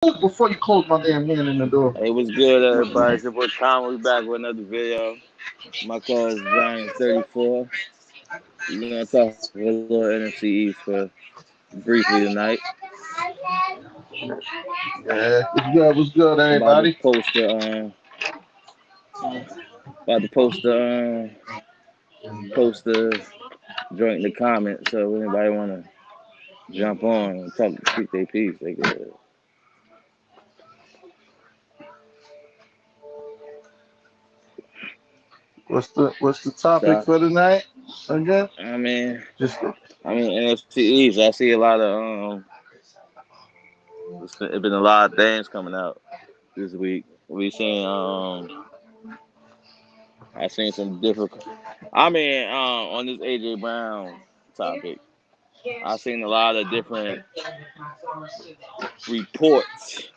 before you close my damn hand in the door. Hey, what's good, everybody? It's your boy Tom. We back with another video. My cousin Giants 34. We're gonna talk a little NFC East for briefly tonight. Yeah, what's good? What's good, About to everybody? post the about to post the joint in the comments. So if anybody wanna jump on and talk, speak their piece, they could. What's the topic So for tonight? Again, I mean, just NFC East. I see a lot of it's been a lot of things coming out this week. We seen I seen some different. On this AJ Brown topic, I seen a lot of different reports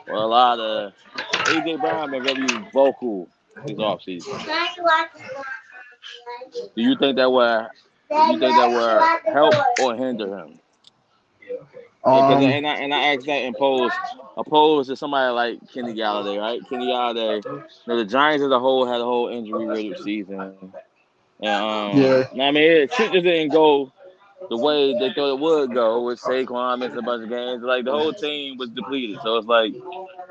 or a lot of AJ Brown been very vocal this offseason. Do you think that will help or hinder him? Because um, I asked that in pose opposed to somebody like Kenny Galladay, right? Kenny Galladay, the Giants as a whole had a whole injury riddled season, and yeah. shit just didn't go the way they thought it would go with Saquon missing a bunch of games. Like the whole team was depleted. So it's like,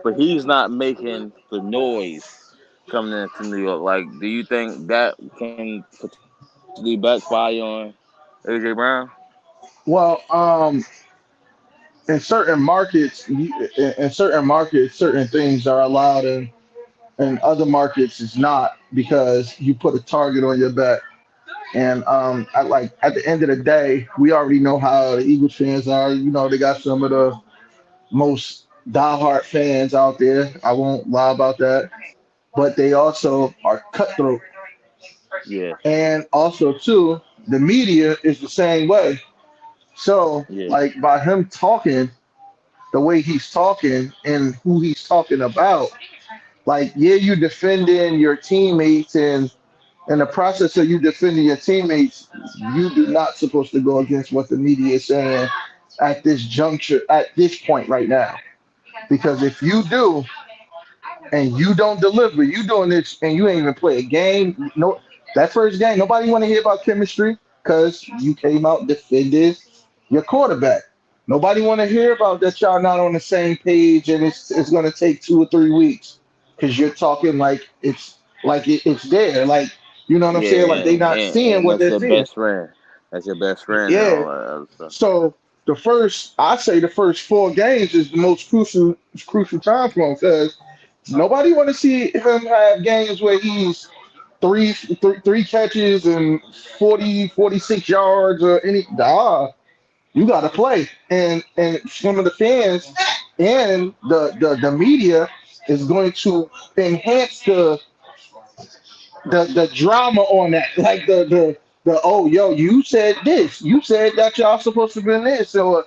but he's not making the noise coming into New York. Like, do you think that can potentially backfire on AJ Brown? Well, in certain markets, certain things are allowed, and other markets is not because you put a target on your back. And I like at the end of the day, we already know how the Eagles fans are. You know, they got some of the most diehard fans out there. I won't lie about that. But they also are cutthroat. Yeah, And also, too, the media is the same way. So, yeah, like, by him talking the way he's talking and who he's talking about, like, yeah, you defending your teammates, and in the process of you defending your teammates, you do not supposed to go against what the media is saying at this juncture, at this point right now. Because if you do, and you don't deliver, you doing this and you ain't even play a game. No, that first game, nobody want to hear about chemistry because you came out defended your quarterback. Nobody want to hear about that y'all not on the same page and it's going to take 2 or 3 weeks because you're talking it's there. Like, you know what I'm yeah, saying? Like they not seeing and what that's they're your seeing. best friend. That's your best friend and Yeah. all that other stuff. So I say the first 4 games is the most crucial time for him because nobody want to see him have games where he's three catches and 46 yards or any. Nah, you got to play, and some of the fans and the media is going to enhance the drama on that, like the oh yo, you said this, you said that y'all supposed to be in this, or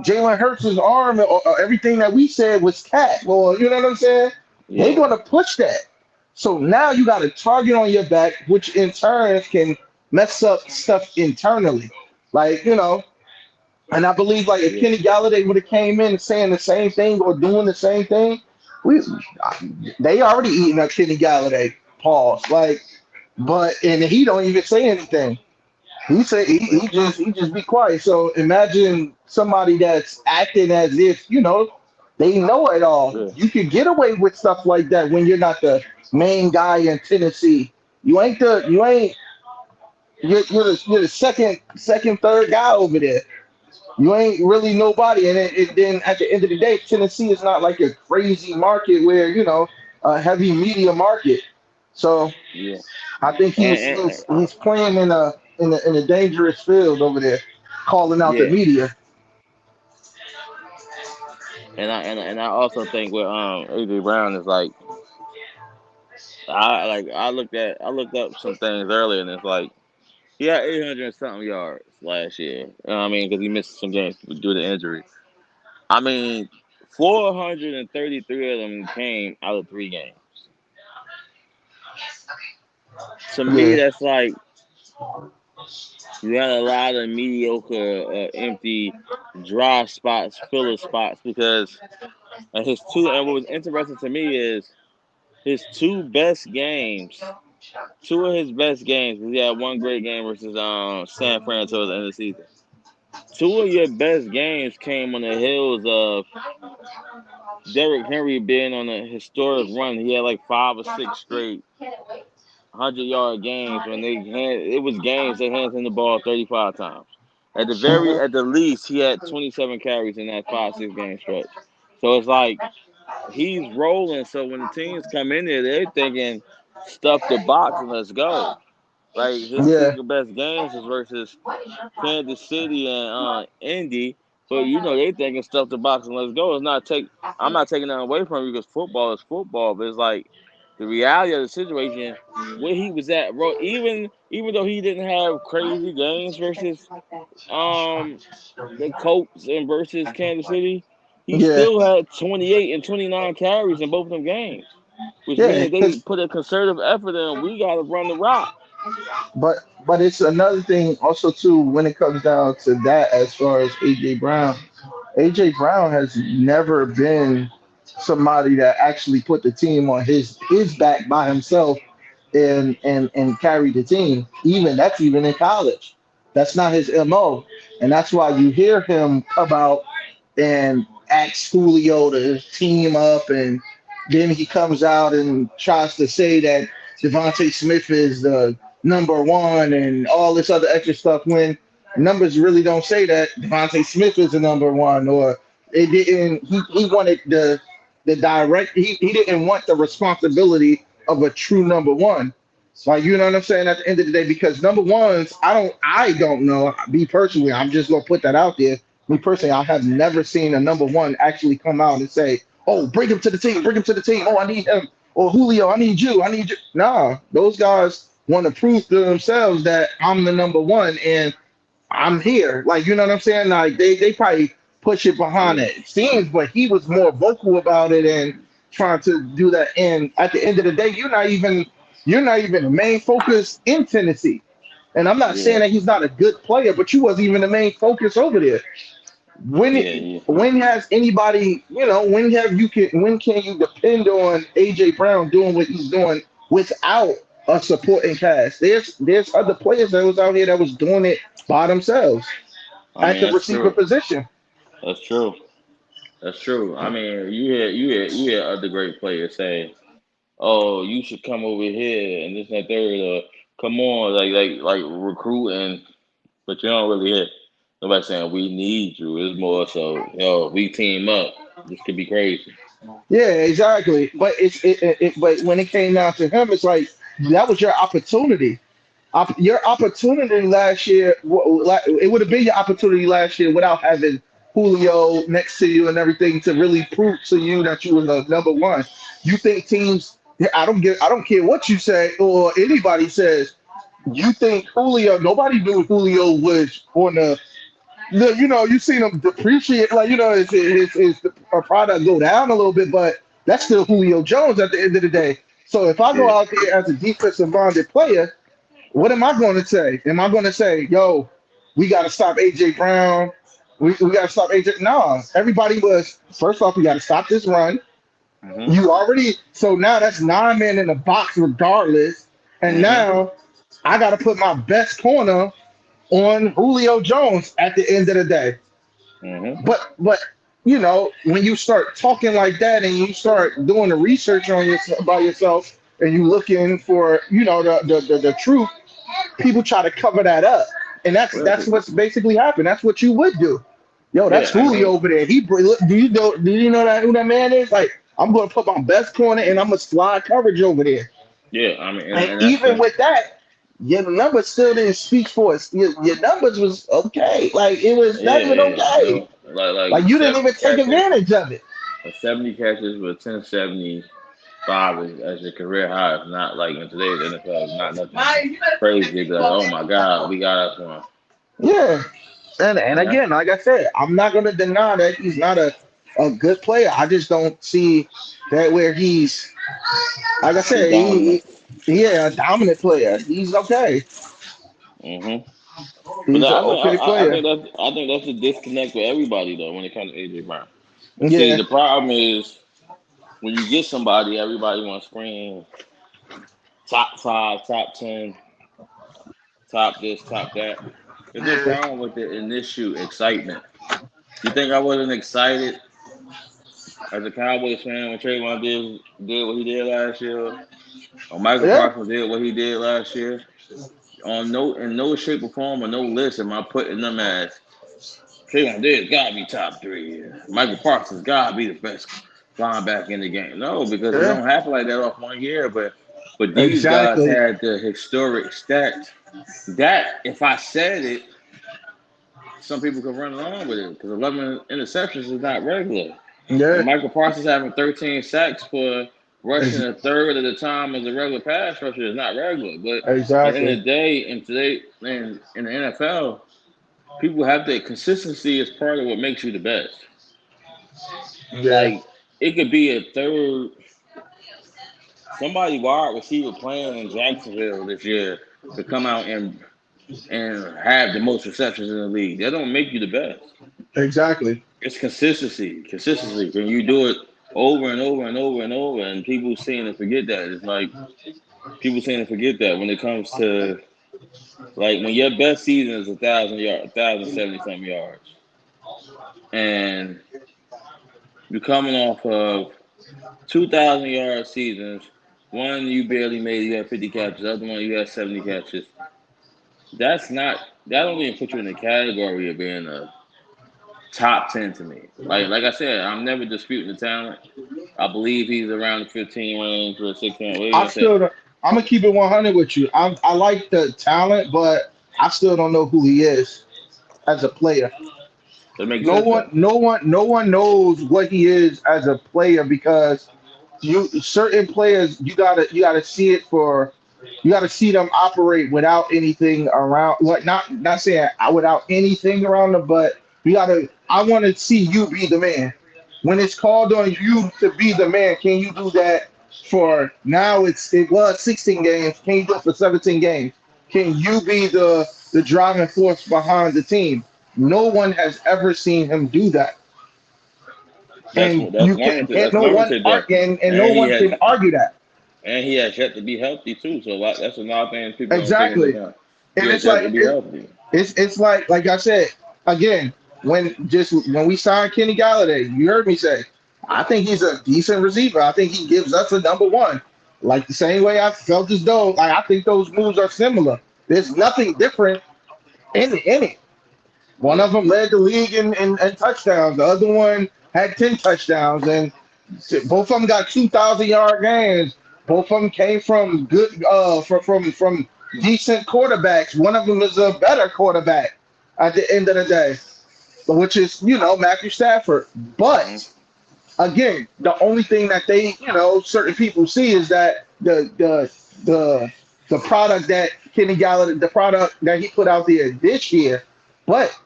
Jalen Hurts' arm, or everything that we said was cat, or you know what I'm saying? They're Yeah, gonna push that. So now you got a target on your back, which in turn can mess up stuff internally, like And I believe like if yeah, Kenny Galladay would have came in and saying the same thing or doing the same thing, we they already eating up Kenny Galladay. Pause. Like, but and he don't even say anything. He say he just be quiet. So imagine somebody that's acting as if they know it all. yeah, You can get away with stuff like that when you're not the main guy in Tennessee. You ain't you're the second third guy over there. You ain't really nobody. And then at the end of the day, Tennessee is not like a crazy market where a heavy media market. So yeah. I think And, he's playing in a dangerous field over there, calling out the yeah, media. and I also think with AJ Brown is like I looked up some things earlier and it's like he had 800 and something yards last year. You know what I mean? Because he missed some games due to injury. I mean, 433 of them came out of 3 games. To me, Yeah, that's like You had a lot of mediocre, empty, dry spots, filler spots because his two. And what was interesting to me is his two best games. Two of his best games. 'Cause he had one great game versus San Fran towards the end of the season. Two of your best games came on the heels of Derrick Henry being on a historic run. He had like 5 or 6 straight 100-yard games when it was games they handed him the ball 35 times. At the least, he had 27 carries in that 5 6 game stretch. So it's like he's rolling. So when the teams come in there, they're thinking stuff the box and let's go. Like his two Yeah, best games was versus Kansas City and Indy. But they thinking stuff the box and let's go. It's not take. I'm not taking that away from you because football is football. But it's like the reality of the situation where he was at, bro. Even though he didn't have crazy games versus um the Colts and versus Kansas City, he yeah, still had 28 and 29 carries in both of them games, which yeah. means they 'Cause- put a conservative effort in. We got to run the rock. but it's another thing also too when it comes down to that as far as AJ Brown. AJ Brown has never been somebody that actually put the team on his back by himself and carry the team. Even in college. That's not his MO. And that's why you hear him come out and ask Julio to team up, and then he comes out and tries to say that Devontae Smith is the number one and all this other extra stuff when numbers really don't say that Devontae Smith is the number one, or it didn't. He wanted the direct. He didn't want the responsibility of a true number one. Like, you know what I'm saying? At the end of the day, because number ones, I don't know. Me personally, I'm just gonna put that out there. Me personally, I have never seen a number one actually come out and say, "Oh, bring him to the team, bring him to the team. Oh, I need him." Or Julio, I need you, I need you. Nah, those guys want to prove to themselves that I'm the number one and I'm here. Like, you know what I'm saying? Like they probably push it behind Yeah, it scenes, but he was more vocal about it and trying to do that. And at the end of the day, you're not even the main focus in Tennessee. And I'm not saying yeah, that he's not a good player, but you wasn't even the main focus over there. When yeah, yeah. when has anybody, when can you depend on AJ Brown doing what he's doing without a supporting cast? There's other players that was out here that was doing it by themselves I at mean, the that's receiver true. position. That's true. That's true. I mean, you hear other great players say, "Oh, you should come over here and this and that third, or come on, like recruiting," but you don't really hear nobody saying we need you. It's more so, we team up. This could be crazy. Yeah, exactly. But but when it came down to him, it's like that was your opportunity. Your opportunity last year, it would have been your opportunity last year without having Julio next to you and everything to really prove to you that you were the number one. You think teams? I don't care what you say or anybody says. You think Julio? Nobody knew Julio was on you seen him depreciate, like his product go down a little bit, but that's still Julio Jones at the end of the day. So if I go Yeah. out there as a defensive minded player, what am I going to say? Am I going to say, yo, we got to stop AJ Brown? We got to stop AJ? No, everybody was, first off, we got to stop this run. Mhm. You already, so now that's 9 men in the box regardless. And Mhm. now I got to put my best corner on Julio Jones at the end of the day. Mhm. But when you start talking like that and you start doing the research on yourself by yourself and you looking for the truth, people try to cover that up, and Well, that's what's basically happened. That's what you would do. Yo, that's yeah. I Julio mean, over there. Do you know that who that man is? Like, I'm gonna put my best corner and I'm gonna slide coverage over there. yeah. I mean, And and that's even the with that, your numbers still didn't speak for us. Your numbers was okay. Like, it was not yeah, even yeah. okay. Like Like, you didn't 70 even take catches, advantage of it. 70 catches with 1075 as your career high. It's not like in today's NFL. It's not nothing crazy. Be like, oh my God, we got us one. Yeah. And And that's again, like I said, I'm not gonna deny that he's not a good player. I just don't see that where he's, like I he's said, dominant. yeah, a dominant player. He's okay. Hmm. But He's an okay player. I think that's the disconnect with everybody though when it comes to AJ Brown. See, Yeah, the problem is when you get somebody, everybody wants to scream top five, top 10, top this, top that. There's a yeah, problem with the initial excitement. You think I wasn't excited as a Cowboys fan when Trayvon did what he did last year, or Michael yeah. Parsons did what he did last year? On no in no shape or form or no list am I putting them as Trayvon Diggs gotta be top three. Michael Parsons gotta be the best linebacker in the game. No, because it Yeah, don't happen like that off one year. But these guys exactly. had the historic stats that if I said it, some people could run along with it because 11 interceptions is not regular. And Yeah, Michael Parsons having 13 sacks for rushing ex- a third of the time as a regular pass rusher is not regular. But at the end of exactly. the day, and today in the NFL, people have that consistency is part of what makes you the best. Yeah, Like it could be a third somebody wide receiver playing in Jacksonville this year to come out and have the most receptions in the league. That don't make you the best. exactly. It's consistency. Consistency. When you do it over and over and over and over, and people seem to forget that. It's like people seem to forget that when it comes to like when your best season is 1,000 yards, 1,070 some yards, and you're coming off of 2,000 yard seasons. One you barely made, you had 50 catches. The other one you had 70 catches. That's not that don't even put you in the category of being a top 10 to me. Like I said, I'm never disputing the talent. I believe he's around the 15 range or 16. What are you I gonna say? still, don't- I'm gonna keep it 100 with you. I like the talent, but I still don't know who he is as a player. That makes No sense one, though. no one, no one knows what he is as a player because you certain players you gotta see it for you gotta see them operate without anything around what not saying without anything around them, but you gotta I want to see you be the man. When it's called on you to be the man, can you do that for now it was 16 games, can you do it for 17 games? Can you be the driving force behind the team? No one has ever seen him do that. And That's you can warranted. and That's no one warranted though. argue and no And he one has can argue that. and he has yet to be healthy too. So that's another thing people don't take into Exactly. account. He And has it's yet to like be healthy. it's like I said again when we signed Kenny Galladay, you heard me say I think he's a decent receiver. I think he gives us a number one. Like the same way I felt as though like I think those moves are similar. There's nothing different in it. One Yeah. of them led the league in touchdowns. The other one had 10 touchdowns, and both of them got 2,000 yard games. Both of them came from good from decent quarterbacks. One of them is a better quarterback at the end of the day, which is Matthew Stafford. Hmm. But again, the only thing that they certain people see is that the the product that Kenny Galladay, the product that he put out there this year. But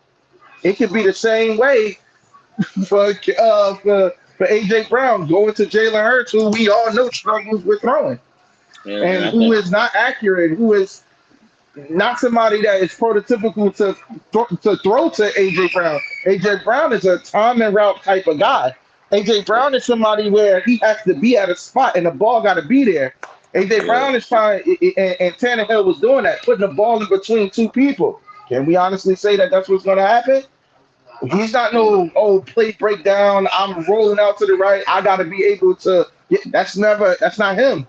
it could be the same way for AJ Brown going to Jalen Hurts, who we all know struggles with throwing, And and I who think is not accurate, who is not somebody that is prototypical to throw to AJ Brown. AJ Brown is a time and route type of guy. AJ yeah, Brown is somebody where he has to be at a spot and the ball got to be there. AJ yeah, Brown is trying, and Tannehill was doing that, putting the ball in between two people. Can we honestly say that that's what's going to happen? He's not yeah, no play breakdown. I'm rolling out to the right. I got to be able to. That's not him,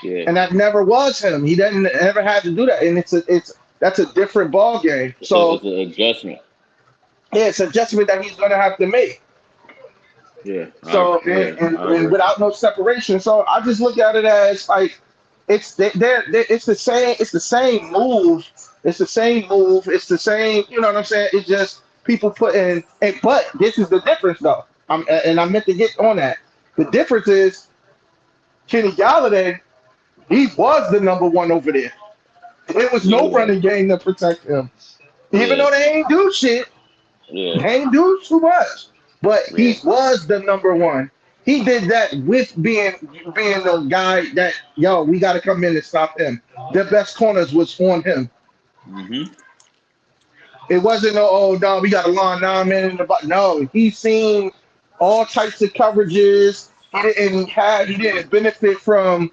yeah. and that never was him. He didn't ever had to do that, and it's that's a different ball game. It's So an adjustment. yeah, it's an adjustment that he's gonna have to make. Yeah, So I and agree. without no separation. So I just look at it as like it's the same move. It's the same move. It's the same. You know what I'm saying? It's just people putting. But this is the difference, though. And I meant to get on that. The difference is Kenny Galladay. He was the number one over there. There was Yeah, no well, running game to protect him. Even yeah, though they ain't do shit, yeah, they ain't do too much. But yeah, he was the number one. He did that with being the guy that we got to come in and stop him. The best corners was on him. Mm-hmm. It wasn't no, oh no, we got a long 9 minutes in the box. No, he's seen all types of coverages. He didn't benefit from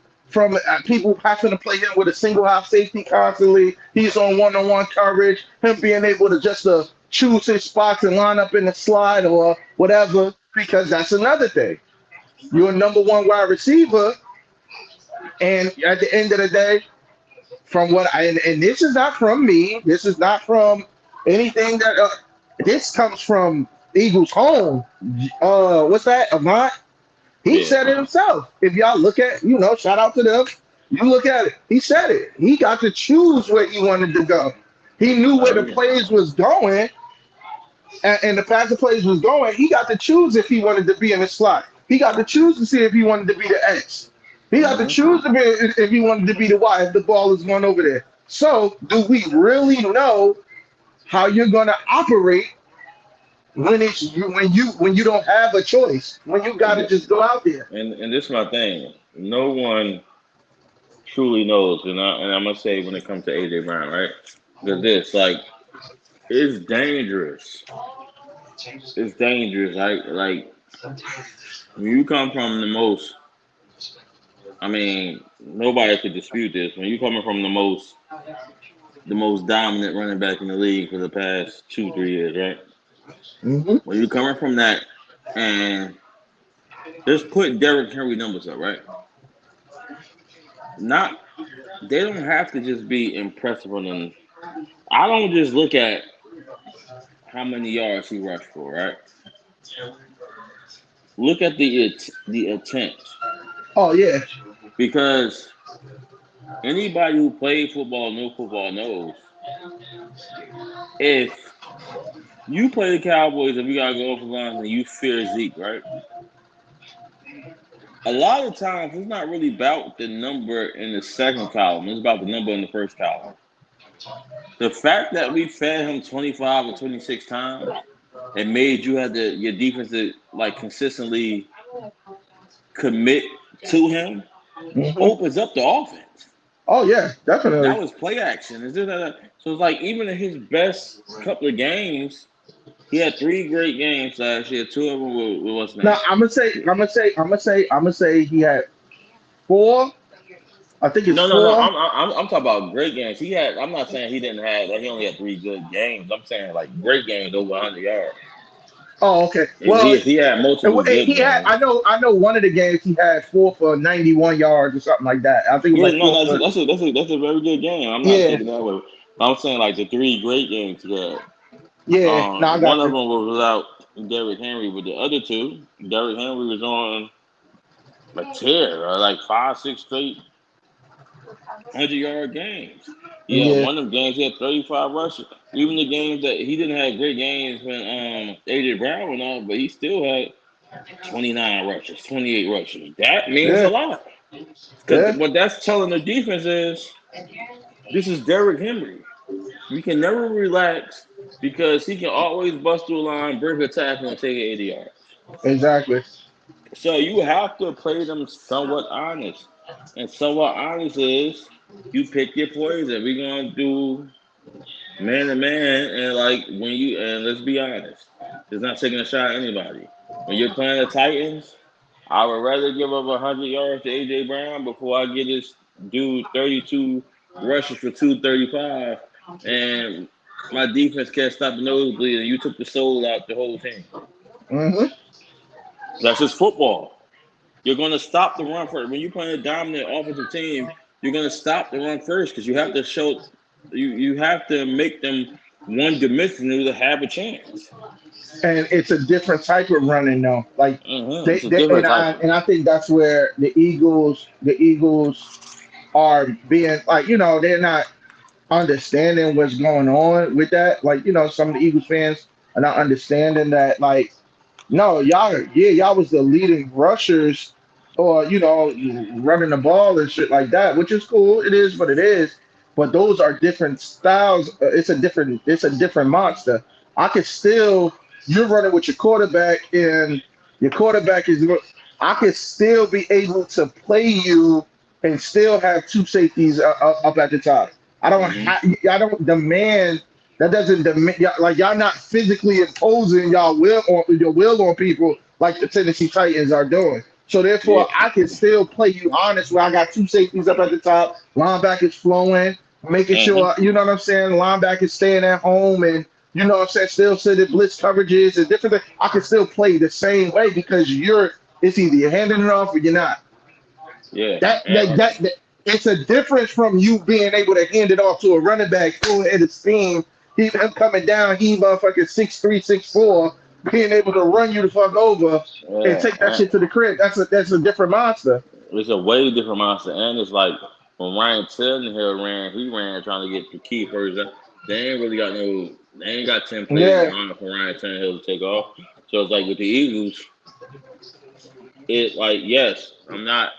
people having to play him with a single high safety constantly. He's on one-on-one coverage. Him being able to just choose his spots and line up in the slide or whatever. Because that's another thing. You're a number one wide receiver, and at the end of the day, from what and this is not from me. This is not from anything that. This comes from Eagles home. What's that? Avant. He Yeah. said it himself. If y'all look at, shout out to them. You look at it. He said it. He got to choose where he wanted to go. He knew where Oh the yeah. plays was going, and the pass the plays was going. He got to choose if he wanted to be in the slot. He got to choose to see if he wanted to be the X. He got to Mm-hmm. choose to be if he wanted to be the Y if the ball is going over there. So, do we really know how you're going to operate when you don't have a choice? When you got And to just go out there? this is my thing. No one truly knows, and I'm gonna say when it comes to AJ Brown, right? Because this like it's dangerous. It's dangerous. Like when you come from the most. I mean, nobody could dispute this. When you coming from the most dominant running back in the league for the past 2 3 years, right? Hmm. When you coming from that, and just put Derrick Henry numbers up, right? Not they don't have to just be impressive on them. I don't just look at how many yards he rushed for, right? Look at the attempts Oh yeah. because anybody who played football, know football knows if you play the Cowboys and we gotta go off the line and you fear Zeke, right? A lot of times it's not really about the number in the second column; it's about the number in the first column. The fact that we fed him 25 or 26 times and made you have your defense to like consistently commit to him Hmm. opens up the offense. Oh yeah, That definitely. was play action. So it's like even in his best couple of games, he had three great games last year. Two of them were what's Now name? I'm gonna say he had four. I think it's No. four. I'm talking about great games. He had. I'm not saying he didn't have that. He only had three good games. I'm saying like great games over 100 yards. Oh, okay. Well, If he had multiple good he had. games. I know. One of the games he had four for 91 yards or something like that. I think it was Yeah, like no, four for. that's a very good game. I'm not Yeah, taking that away. I'm saying like the three great games he had. yeah. No, I One got of you. them was without Derrick Henry, but the other two, Derrick Henry was on a tear, like 5 6 straight 100 yard games. Yeah, Yeah, one of them games he had 35 rushes. Even the games that he didn't have great games when AJ Brown went off, but he still had 29 rushes, 28 rushes. That means a yeah, lot. Because yeah. what that's telling the defense is this is Derrick Henry. We can never relax because he can always bust through a line, break a tackle, and take it 80 yards. Exactly. So you have to play them somewhat honest. And somewhat honest is you pick your poison. We're gonna do man to man, and like when you and let's be honest, it's not taking a shot at anybody. When you're playing the Titans, I would rather give up 100 yards to AJ Brown before I get this dude 32 rushes for 235, and my defense can't stop the nosebleed, and you took the soul out the whole team. Hmm. That's just football. You're going to stop the run first. When you're playing a dominant offensive team, you're going to stop the run first because you have to show you have to make them one dimensional to have a chance. And it's a different type of running though. Like It's a different type of. and I think that's where the Eagles are being like, they're not understanding what's going on with that. Like, some of the Eagles fans are not understanding that, like, no, y'all was the leading rushers or, running the ball and shit like that, which is cool. It is what it is. But those are different styles. It's a different monster. I could still, you're running with your quarterback and your quarterback is, I could still be able to play you and still have two safeties up at the top. I don't Mm-hmm. have. I don't demand. That doesn't demand. Like y'all not physically imposing your will on people like the Tennessee Titans are doing. So Yeah. therefore, I can still play you honest. Where I got two safeties up at the top, linebackers flowing, making Mm-hmm. sure you know what I'm saying. Linebackers staying at home, and you know what I'm saying. Still sending blitz coverages and different things. I can still play the same way because you're. It's either you're handing it off or you're not. Yeah. That, And, that, that, that it's a difference from you being able to hand it off to a running back full head of steam. Him coming down, he motherfucking 6'3", 6'4", being able to run you the fuck over and yeah. take that shit to the crib. That's a different monster. It's a way different monster, and it's like when Ryan Tannehill ran, he ran trying to get the key first. They ain't really got no. They ain't got 10 plays Yeah, behind for Ryan Tannehill to take off. So it's like with the Eagles, it like yes, I'm not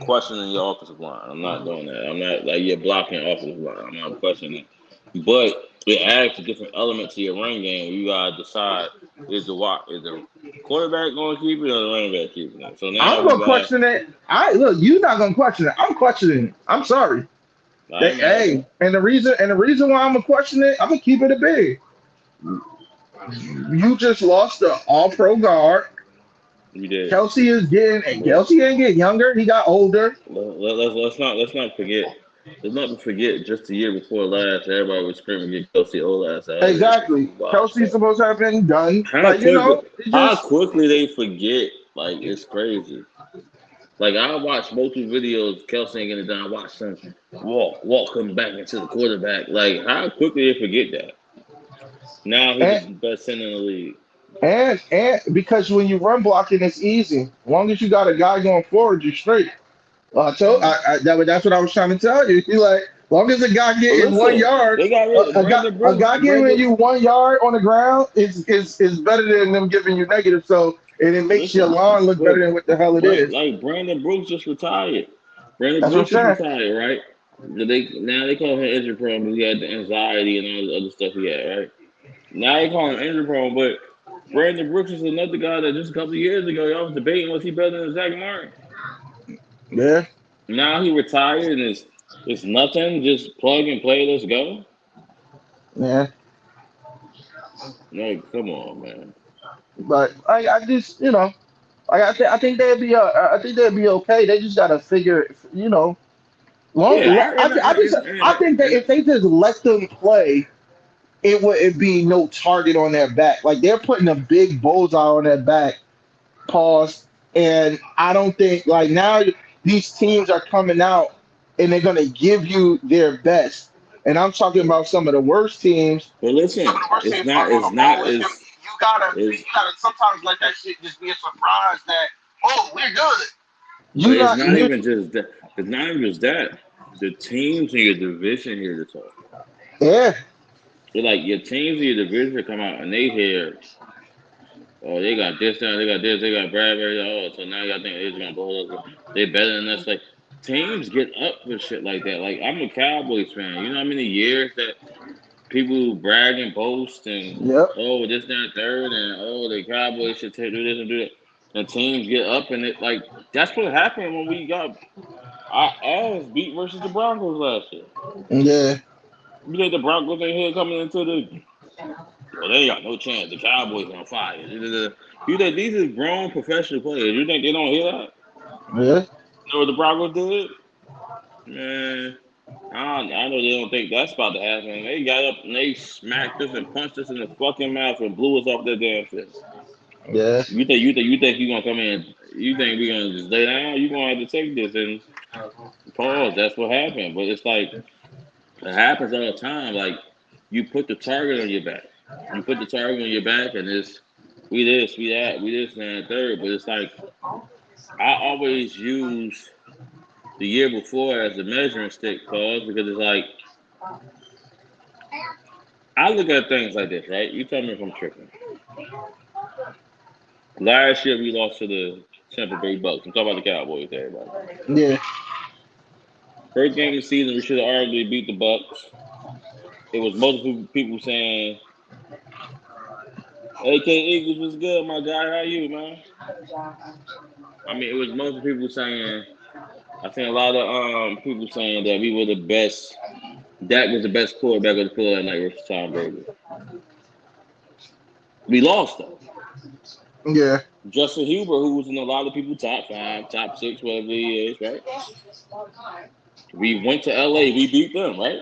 questioning your offensive line. I'm not doing that. I'm not like you're blocking offensive line. I'm not questioning it. But it adds a different element to your run game. You gotta decide is the quarterback going to keep it or the running back keeping it. So now I'm you gonna got. question it. I look, you're not gonna question it. I'm questioning it. I'm sorry. I ain't mad at Hey, that. and the reason why I'm gonna question it, I'm gonna keep it a big. You just lost the All Pro guard. You did. Kelsey is getting, and But Kelsey ain't getting younger. He got older. let's not forget. Let's not forget. Just the year before last, everybody was screaming get Kelsey old ass out of there because Exactly. he washed Kelsey's up. supposed to have been done. How Like, quickly, it how just quickly they forget. Like it's crazy. Like I watched multiple videos. Kelsey ain't getting it done. I watched him walk him back into the quarterback. Like how quickly they forget that. Now he's and the best center in the league. and because when you run blocking, it's easy. As long as you got a guy going forward, you're straight. Mhm. That's what I was trying to tell you. He like, as long as a guy But getting one listen, yard, they got rid of Brandon a Brooks. guy giving you 1 yard on the ground is better than them giving you negative. So and it makes your Listen, lawn look but better than what the hell it is. Like Brandon Brooks just retired. Brandon That's what I'm Brooks just saying. retired, right? They call him injury prone because he had the anxiety and all the other stuff he had, right? Now they call him injury prone, but Brandon Brooks is another guy that just a couple of years ago y'all was debating was he better than Zach Martin. Yeah, Now he retired and it's nothing, just plug and play, let's go. yeah. No, come on, man. But I just I think they'd be I think they'd be okay. They just gotta figure Yeah, I think that if they just let them play, it wouldn't be no target on their back. Like they're putting a big bullseye on their back. Pause. And I don't think like now these teams are coming out and they're gonna give you their best. And I'm talking about some of the worst teams. but Some listen, of the worst it's teams not aren't it's gonna roll not with them. as You is gotta sometimes let that shit just be a surprise that we're good. but You not you it's not even just that. The teams in your division here to talk. yeah. So like your teams in your division come out and they hear, oh, they got this now, they got this, they got Bradbury. Oh, so now y'all think they're just gonna blow us? They better than us. Like teams get up for shit like that. Like I'm a Cowboys fan. You know how many years that people brag and boast and Yep. oh this, that, third, and oh the Cowboys should do this and do that. And teams get up and it like that's what happened when we got our ass beat versus the Broncos last year. Yeah. You think the Broncos ain't here coming into the well, they ain't got no chance. The Cowboys on fire. You think these is grown professional players? You think they don't hear that? Yeah. You know what the Broncos did? Man, I know they don't think that's about to happen. They got up and they smacked us and punched us in the fucking mouth and blew us off their damn field. Yeah. You think you gonna come in? You think we gonna just lay down? You gonna have to take this and pause. That's what happened. But it's like it happens all the time. Like you put the target on your back. You put the target on your back, and it's we this, we that, we this, and that, third. But it's like I always use the year before as a measuring stick, pause, because it's like I look at things like this, right? You tell me if I'm tripping. Last year we lost to the Tampa Bay Bucks. I'm talking about the Cowboys, everybody. Yeah. First game of the season, we should have arguably beat the Bucks. It was multiple people saying, "AK Eagles was good, my guy. How you, man?" I mean, it was multiple people saying. I think a lot of people saying that we were the best Dak was the best quarterback of the field that night versus Tom Brady. We lost though. Yeah. Justin Huber, who was in a lot of people top five, top six, whatever he is, right? We went to LA, we beat them, right?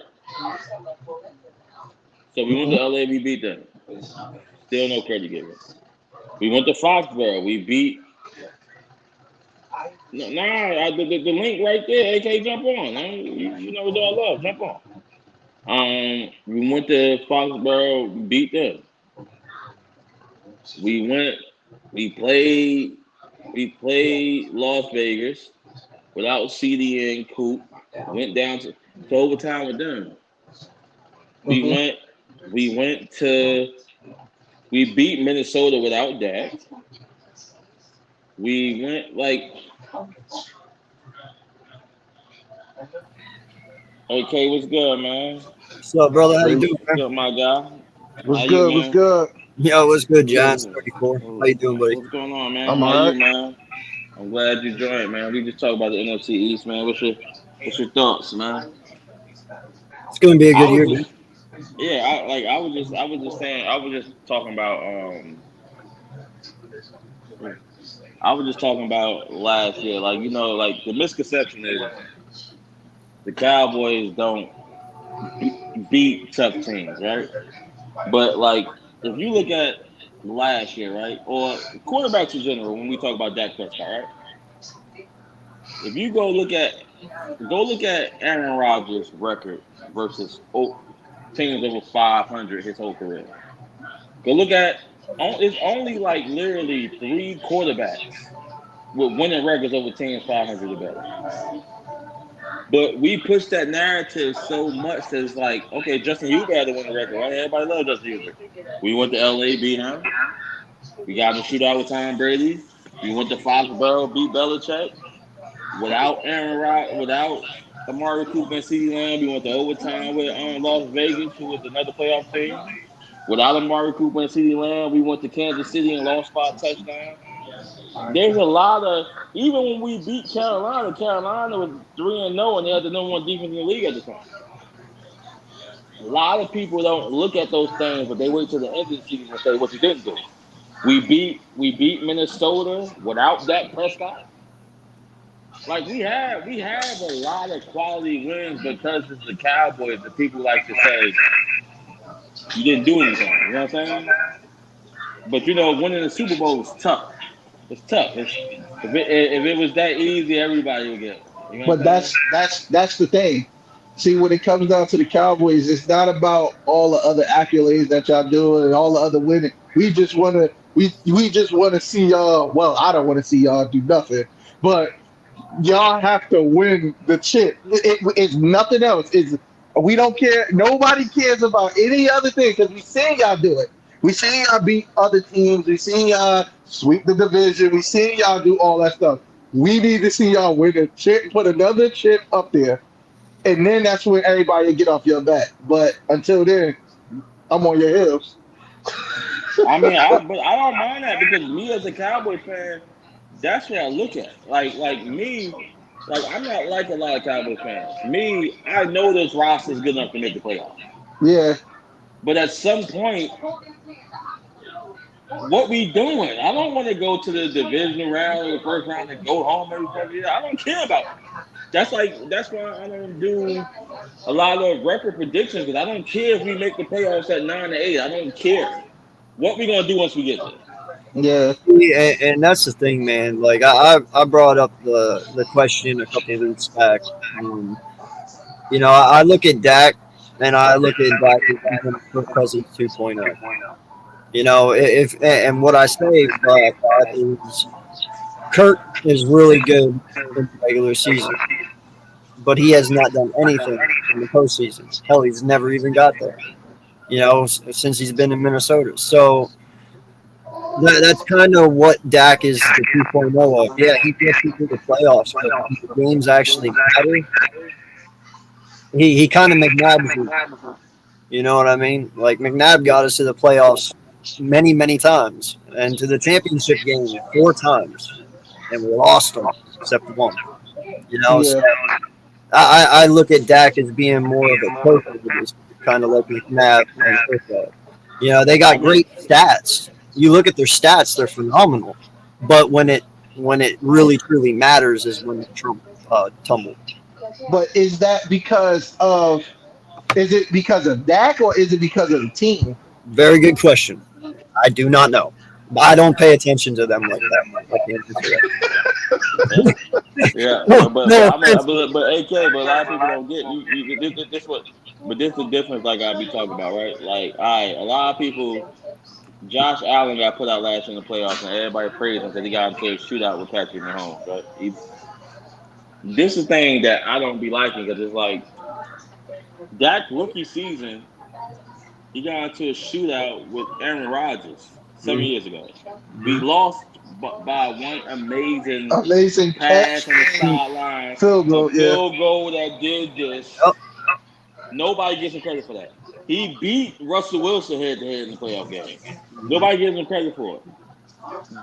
So we went to Mhm. LA, we beat them. Still no credit given. We went to Foxborough, we beat. No, nah, the link right there. AK, jump on. You know it's all love. Jump on. We went to Foxborough, we beat them. We went, we played, we played Las Vegas without CD and Coop. Went down to overtime with them. We Mhm. went, we went to, we beat Minnesota without Dak. We went like, okay, what's good, man? So, brother, how you Hey, doing, What's man? good, my guy? what's How you, good? What's man? good? Yo, what's good, John? It's Yeah. 34. How you doing, buddy? What's going on, man? I'm How all you, right. man? I'm glad you joined, man. We just talked about the NFC East, man. What's your thoughts, man? It's going to be a I good was year, dude. just yeah, I was just saying I was just talking about I was just talking about last year. Like, like the misconception is the Cowboys don't beat tough teams, right? But like if you look at last year, right? Or quarterbacks in general, when we talk about Dak Prescott, right? If you go look at Aaron Rodgers' record versus teams over 500 his whole career. Go look at it's only like literally three quarterbacks with winning records over teams 500 or better. But we push that narrative so much that it's like, okay, Justin Huber had to win the record, right? Everybody loves Justin Huber. We went to LA, beat him. We got in a shootout with Tom Brady. We went to Foxborough, beat Belichick. Without Aaron Rod, without Amari Cooper and CeeDee Lamb, we went to overtime with Las Vegas, who was another playoff team. Without Amari Cooper and CeeDee Lamb, we went to Kansas City and lost 5 touchdowns. There's a lot of even when we beat Carolina, Carolina was 3-0 and they had the number one defense in the league at the time. A lot of people don't look at those things, but they wait till the end of the season and say what you didn't do. We beat Minnesota without Dak Prescott. Like we have a lot of quality wins because it's the Cowboys that people like to say you didn't do anything. You know what I'm saying? But winning the Super Bowl is tough. It's tough. If it was that easy, everybody would get it. You know what I'm But saying? that's the thing. See, when it comes down to the Cowboys, it's not about all the other accolades that y'all do and all the other winning. We just wanna see y'all. Well, I don't want to see y'all do nothing, but y'all have to win the chip. It's nothing else. We don't care. Nobody cares about any other thing because we seen y'all do it. We seen y'all beat other teams. We seen y'all sweep the division. We seen y'all do all that stuff. We need to see y'all win a chip, put another chip up there, and then that's when everybody will get off your back. But until then, I'm on your heels. I mean, but I don't mind that because me as a Cowboy fan, that's what I look at. Like me, like I'm not like a lot of Cowboy fans. Me, I know this roster is good enough to make the playoffs. Yeah, But at some point, what we doing? I don't want to go to the divisional round or the first round and go home every fucking year. I don't care about that. That's why I don't do a lot of record predictions because I don't care if we make the playoffs at 9-8. I don't care. What we gonna do once we get there? yeah. And that's the thing, man. Like, I brought up the question a couple of weeks back. I look at Dak, and I look at Dak as even Kirk Cousins 2.0. If and what I say about that is Kirk is really good in the regular season, but he has not done anything in the postseason. Hell, he's never even got there. Since he's been in Minnesota. So that's kind of what Dak is the 2.0 of. Yeah, he gets you to the playoffs, but when the games actually matter, he kind of McNabbs you. You know what I mean? Like McNabb got us to the playoffs many, many times, and to the championship game 4 times, and we lost them except one. So Yeah. I look at Dak as being more of a coach of this, kind of like McNabb and football. You know, they got great stats. You look at their stats; they're phenomenal. But when it really truly matters is when the tumble. But is it because of Dak or is it because of the team? Very good question. I do not know. I don't pay attention to them like that. I can't answer Yeah, that. No I offense. mean, but AK, but a lot of people don't get this what, but this the difference. Like I be talking about, right? Like, all right, a lot of people. Josh Allen got put out last year in the playoffs, and everybody praised him because he got into a shootout with Patrick Mahomes. Right? This is the thing that I don't be liking because it's like that rookie season, he got into a shootout with Aaron Rodgers 7 years ago. We lost by one amazing Amazing pass catch, on the sideline, field goal. a Yeah, field goal that did this. Yep. Nobody gives him credit for that. He beat Russell Wilson head to head in the playoff game. Nobody gives him credit for it.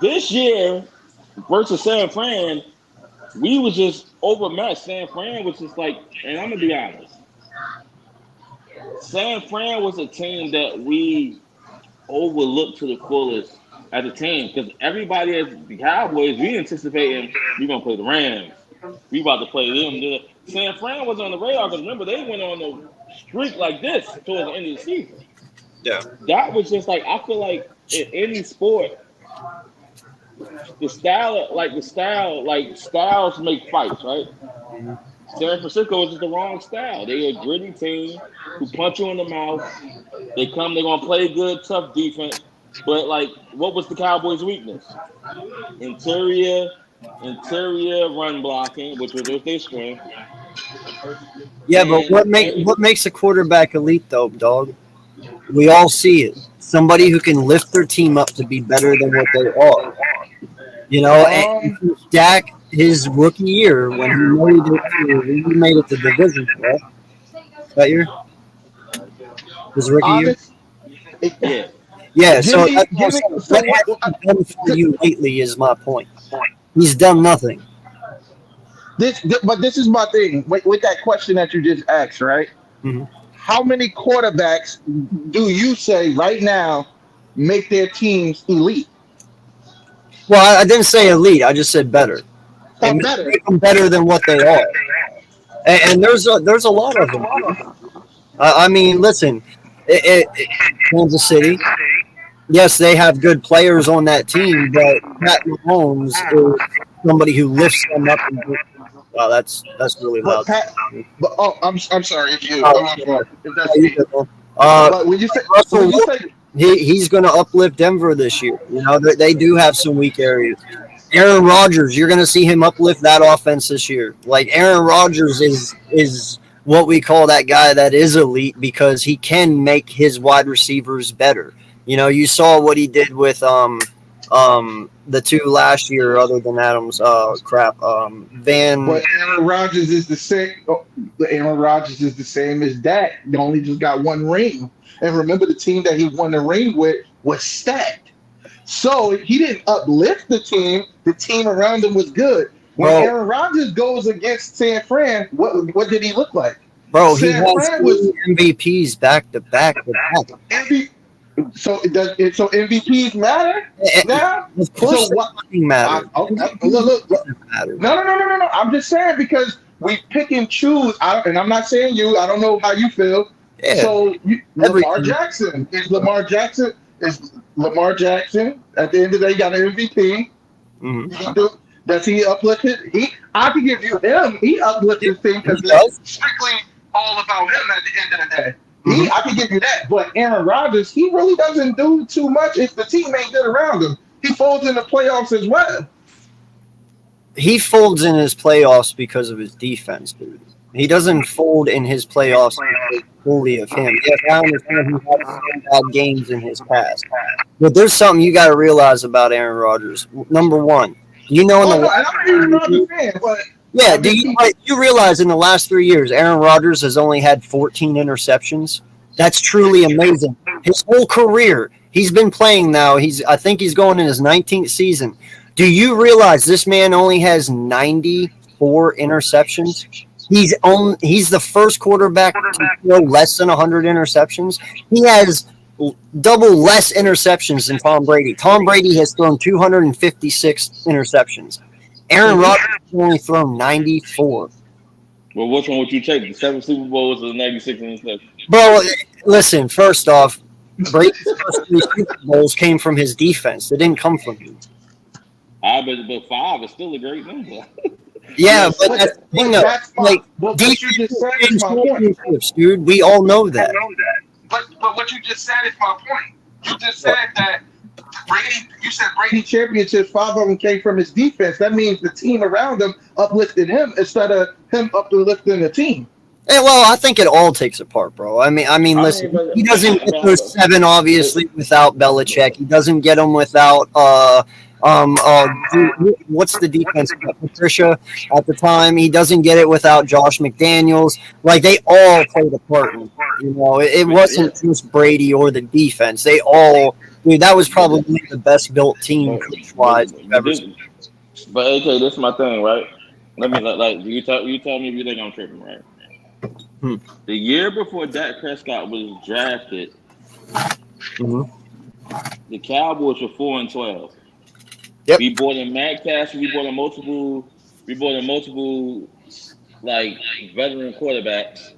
This year versus San Fran, we was just overmatched. San Fran was just like, and I'm gonna be honest, San Fran was a team that we overlooked to the fullest as a team because everybody as the Cowboys, we anticipating we gonna play the Rams. We about to play them. San Fran was on the radar because remember they went on a streak like this towards the end of the season. Yeah. That was just like I feel like in any sport, styles make fights, right? San Francisco is just the wrong style. They're a gritty team who punch you in the mouth. They're gonna play good, tough defense. But like, what was the Cowboys' weakness? Interior run blocking, which was their strength. Yeah, but what makes a quarterback elite though, dog? We all see it. Somebody who can lift their team up to be better than what they are. You know, and Dak, his rookie year when he made it to division, right? That year, his rookie year. honest. Yeah. Yeah. So Give me. So what has he done for you lately is my point. He's done nothing. But this is my thing with that question that you just asked, right? Mhm. How many quarterbacks do you say right now make their teams elite? Well, I didn't say elite. I just said better. They Not better. make them better than what they are. And there's a lot of them. I mean, listen, Kansas City. Yes, they have good players on that team, but Pat Mahomes is somebody who lifts them up. Wow, that's really But loud. Pat, but I'm sorry if you Oh, if that's me. Uh, But when you say Russell he's going to uplift Denver this year. You know, they do have some weak areas. Aaron Rodgers, you're going to see him uplift that offense this year. Like Aaron Rodgers is what we call that guy that is elite because he can make his wide receivers better. You know, you saw what he did with the two last year, other than Adams. Van. But Aaron Rodgers is the same. Aaron Rodgers is the same as Dak. They only just got one ring. And remember, the team that he won the ring with was stacked. So he didn't uplift the team. The team around him was good. When Bro. Aaron Rodgers goes against San Fran, what did he look like? Bro, he San has Fran was MVPs back to back to back. So MVPs matter now. Of course, So what? nothing matters. Look. Matter. No. I'm just saying because we pick and choose. And I'm not saying you. I don't know how you feel. Yeah. So Lamar Everything. Jackson is Lamar Jackson. At the end of the day, he got an MVP. Mhm. Does he uplift it? I can give you him. He uplifted his team because He does. it's strictly all about him at the end of the day. Mhm. I can give you that. But Aaron Rodgers, he really doesn't do too much if the team ain't good around him. He folds in the playoffs as well. He folds in his playoffs because of his defense, dude. He doesn't fold in his playoffs fully of him. Yes, I understand he had some bad games in his past. But there's something you got to realize about Aaron Rodgers. Number one, you know in the And I'm not even Aaron Rodgers fan, but yeah, do you realize in the last 3 years, Aaron Rodgers has only had 14 interceptions? That's truly amazing. His whole career, he's been playing now. I think he's going in his 19th season. Do you realize this man only has 94 interceptions? He's the first quarterback to throw less than 100 interceptions. He has double less interceptions than Tom Brady. Tom Brady has thrown 256 interceptions. Aaron Rodgers has only thrown 94. Well, which one would you take? The 7 Super Bowls or the 96 interceptions? Bro, listen, first off, Brady's first 3 Super Bowls came from his defense. They didn't come from him. But 5 is still a great number. Yeah, but that's the thing, though. Like, what you just said is my point. championships, dude. We all know that. But what you just said is my point. You just said that Brady championships, 5 of them came from his defense. That means the team around him uplifted him instead of him uplifting the team. Yeah, well, I think it all takes a part, bro. I mean, listen, he doesn't get those 7 obviously without Belichick. He doesn't get them without what's the defense? Patricia at the time. He doesn't get it without Josh McDaniels. Like, they all played a part. You know, it wasn't just Brady or the defense. They all, dude, that was probably the best built team coach-wise we've ever seen. But AK, this is my thing, right? Let me you tell me if you think I'm tripping, right? The year before Dak Prescott was drafted, the Cowboys were 4-12. Yep. We bought in Matt Castle. We bought in multiple like veteran quarterbacks.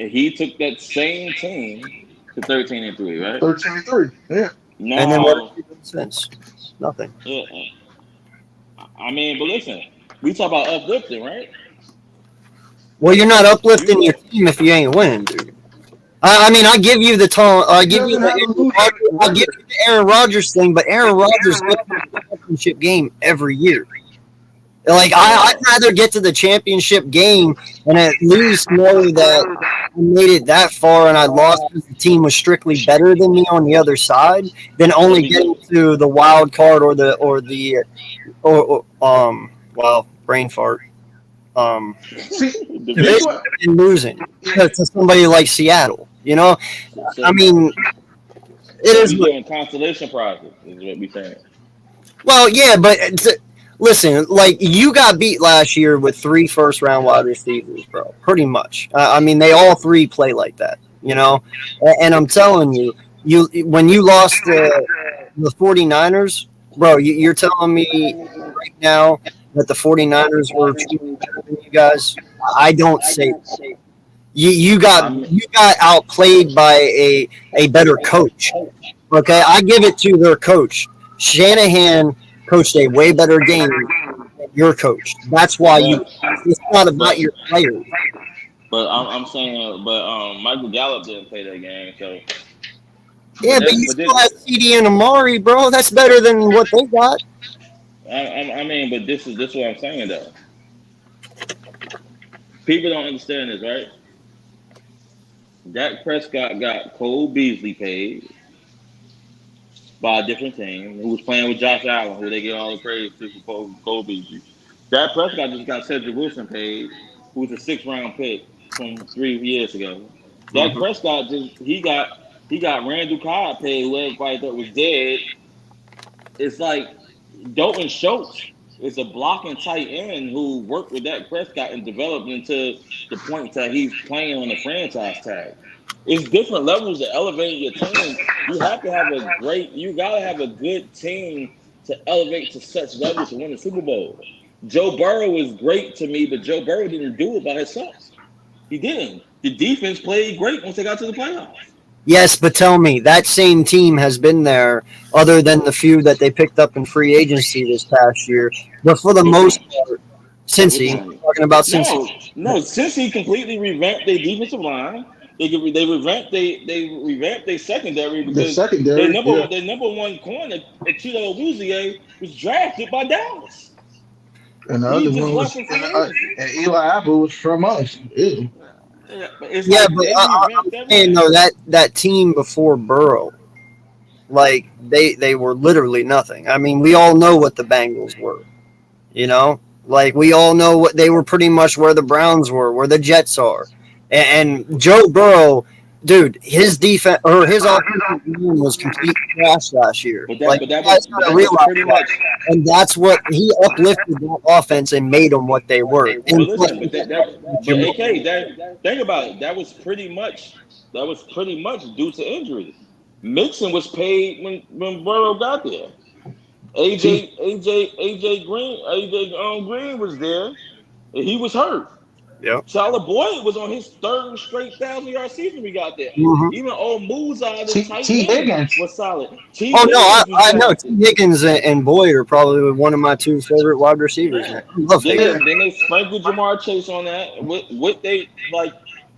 He took that same team to 13-3, right? 13-3, yeah. And then what have you done since? Nothing. Yeah. I mean, but listen, we talk about uplifting, right? Well, you're not uplifting your team if you ain't winning, dude. I mean, I give you the Aaron Rodgers thing, but Aaron Rodgers gets to the championship game every year. Like, I'd rather get to the championship game and at least know that I made it that far and I lost because the team was strictly better than me on the other side than only getting to the wild card or brain fart. And losing to somebody like Seattle, you know. I mean, it is doing consolation prizes, is what we saying. Well, yeah, but listen, like, you got beat last year with 3 first-round wide receivers, bro. Pretty much. I mean, they all 3 play like that, you know. And I'm telling you, when you lost the 49ers, bro, you're telling me right now that the 49ers were truly better than you guys? I don't say that. You got outplayed by a better coach. Okay, I give it to their coach. Shanahan coached a way better game than your coach. That's why it's not about your players. But I'm saying, Michael Gallup didn't play that game, so. Yeah, but you still have CD and Amari, bro. That's better than what they got. I mean, but this is what I'm saying, though. People don't understand this, right? Dak Prescott got Cole Beasley paid by a different team who was playing with Josh Allen, who they get all the praise to for Cole Beasley. Dak Prescott just got Cedric Wilson paid, who was a 6th-round pick from 3 years ago. Dak Prescott he got Randall Cobb paid, who everybody thought was dead. It's like Dalton Schultz is a blocking tight end who worked with Dak Prescott and developed into the point that he's playing on the franchise tag. It's different levels of elevating your team. You gotta have a good team to elevate to such levels to win the Super Bowl. Joe Burrow is great to me, but Joe Burrow didn't do it by himself. He didn't. The defense played great once they got to the playoffs. Yes, but tell me, that same team has been there other than the few that they picked up in free agency this past year. But for the most part, Cincy, talking about Cincy. No, Cincy completely revamped their defensive line. They revamped their secondary because their number 1 corner, Chido Awuzie, was drafted by Dallas. And the other one was Eli Apple was from us. Ew. I'm saying though that team before Burrow, like they were literally nothing. I mean, we all know what the Bengals were, you know, like we all know what they were pretty much where the Browns were, where the Jets are, and Joe Burrow dude, his defense or his offensive line was complete trash last year. But Like, that you guys but gotta that was realize pretty that. much. And that's what he uplifted that offense and made them what they were. But And listen, but AK, that think about it. That was pretty much due to injury. Mixon was paid when Burrow got there. AJ Green was there, and he was hurt. Yep. Tyler Boyd was on his third straight 1,000-yard season when we got there. Mhm. Even old Muzah, the tight T. end, Higgins. was solid. T. Oh no, Higgins was I know. solid. T. Higgins and Boyd are probably one of my two favorite wide receivers. Yeah. Man. I love Higgins. Then they sprinkled Jamar Chase on that. What they like,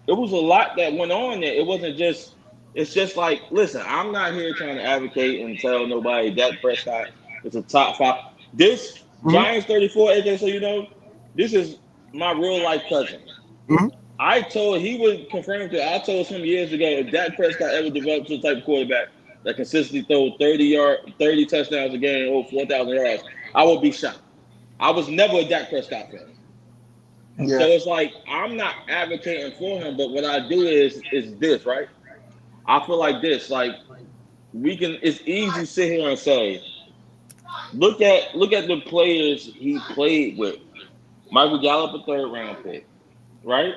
it was a lot that went on there. It wasn't just. It's just like, listen, I'm not here trying to advocate and tell nobody Dak Prescott is a top 5. This Giants 34, AJ, so you know, this is my real life cousin. Mhm. He would confirm that. I told him years ago, if Dak Prescott ever develops the type of quarterback that consistently throws 30 touchdowns a game over 4,000 yards, I would be shocked. I was never a Dak Prescott fan. Yeah. So it's like, I'm not advocating for him, but what I do is this, right? I feel like this, like, it's easy to sit here and say, look at the players he played with. Michael Gallup, a 3rd-round pick, right?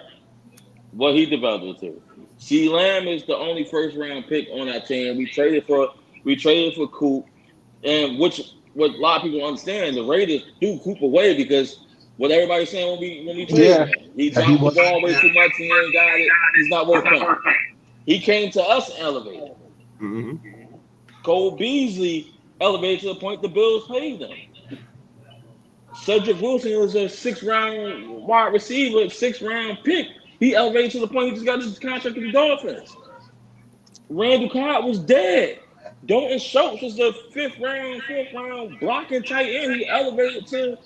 What he developed to. C. Lamb is the only 1st-round pick on that team. We traded for Coop, and what a lot of people understand, the Raiders threw Coop away because what everybody's saying when we traded him. He dropped the ball way too much. He ain't got it. He's not worth playing. He came to us and elevated. Mhm. Cole Beasley elevated to the point the Bills paid him. Cedric Wilson was a 6th-round wide receiver, 6th-round pick. He elevated to the point he just got his contract with the Dolphins. Randall Cobb was dead. Dalton Schultz was the 5th-round blocking tight end. He elevated to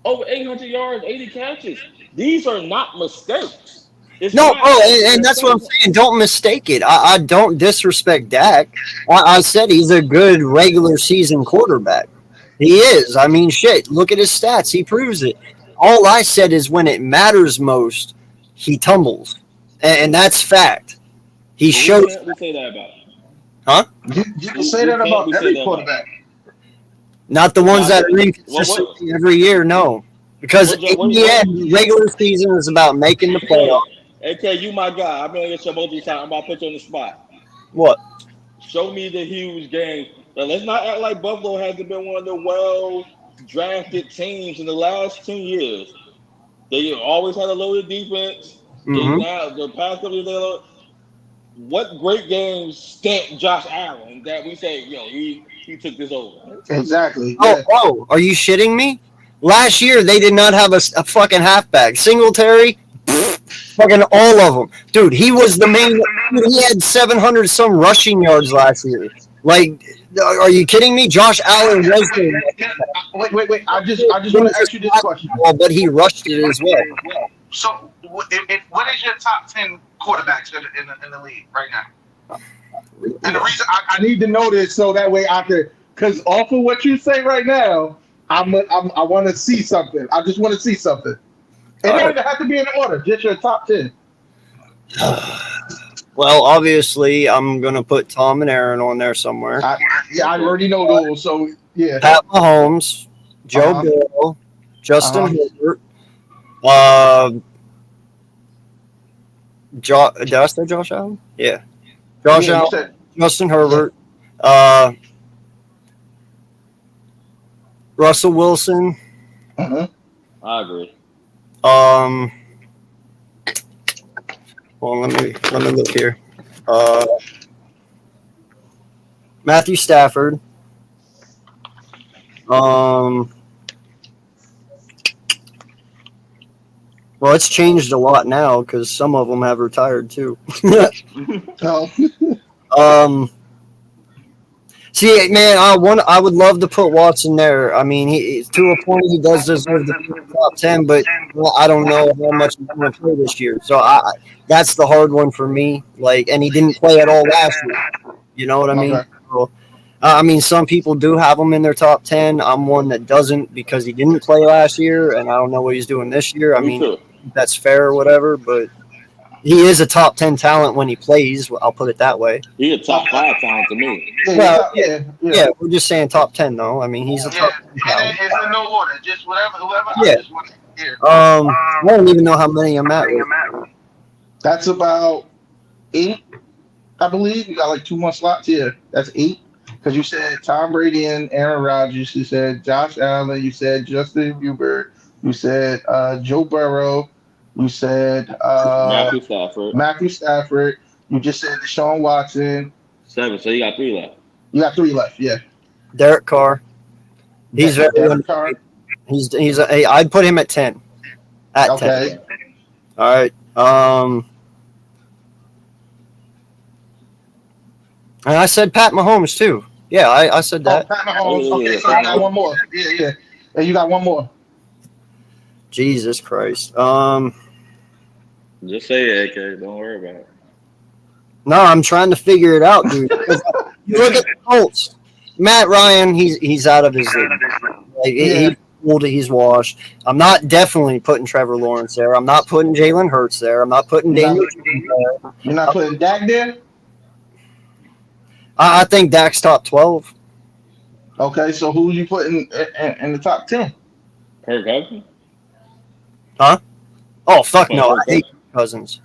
over 800 yards, 80 catches. These are not mistakes. And that's what I'm saying. Don't mistake it. I don't disrespect Dak. I said he's a good regular season quarterback. He is. I mean, shit. Look at his stats. He proves it. All I said is when it matters most, he tumbles, and that's fact. He shows. We say that about. Huh? You can say that about every quarterback. Not the ones that are inconsistent every year. No, because in the end, regular season is about making the playoffs. AK, you my guy. I'm gonna get your multi time. I'm about to put you on the spot. What? Show me the huge game. Now, let's not act like Buffalo hasn't been one of the well-drafted teams in the last 10 years. They always had a loaded defense. Mm-hmm. Now the past couple of years, what great games stamped Josh Allen that we say, he took this over? Exactly. Oh, are you shitting me? Last year they did not have a fucking halfback. Singletary. Fucking all of them. Dude, he was the main. He had 700 some rushing yards last year. Like, are you kidding me? Josh Allen was the. Wait. I just want to ask you this question. But he rushed it as well. So, what is your top 10 quarterbacks in the league right now? And the reason I need to know this so that way I can, because off of what you say right now, I want to see something. I just want to see something. It doesn't have to be in order. Just your top 10. Well, obviously, I'm gonna put Tom and Aaron on there somewhere. I already know those. So yeah. Pat Mahomes, Joe Burrow, Justin Herbert. Did I say Josh Allen? Yeah. Josh Allen, Justin Herbert, Russell Wilson. I agree. Well, let me look here. Matthew Stafford. Well, it's changed a lot now because some of them have retired too. See, man, I would love to put Watson there. I mean, to a point he does deserve the top 10, but I don't know how much he's going to play this year. So that's the hard one for me. Like, and he didn't play at all last year. You know what I mean? Okay. So, I mean, some people do have him in their top 10. I'm one that doesn't because he didn't play last year, and I don't know what he's doing this year. I mean, that's fair or whatever, but he is a top 10 talent when he plays. I'll put it that way. He a top 5 talent to me. Well, yeah. Yeah, we're just saying top 10 though. I mean, he's a top 10 And talent. it's in no order. Just whoever. Yeah. I just want to hear. I don't even know how many I'm at. That's about 8, I believe. You got like 2 more slots here. That's 8. Because you said Tom Brady and Aaron Rodgers. You said Josh Allen. You said Justin Hubert. You said Joe Burrow. You said Matthew Stafford. You just said Deshaun Watson. 7, so you got 3 left. You got 3 left, yeah. Derek Carr. He's very Derek Carr. I'd put him at 10. At Okay. 10. All right. And I said Pat Mahomes too. Yeah, I said Oh, that. Pat Mahomes. Yeah, Okay, yeah, so you got one more. Yeah. And you got one more. Jesus Christ. Just say it, AK. Don't worry about it. No, I'm trying to figure it out, dude. You look at the Colts. Matt Ryan, he's out of his league. He's washed. I'm not definitely putting Trevor Lawrence there. I'm not putting Jalen Hurts there. I'm not putting Daniel Jones there. You're not putting Dak there? I think Dak's top 12. Okay, so who you putting in the top 10? Kirk Cousins? Oh, fuck no. I hate Cousins.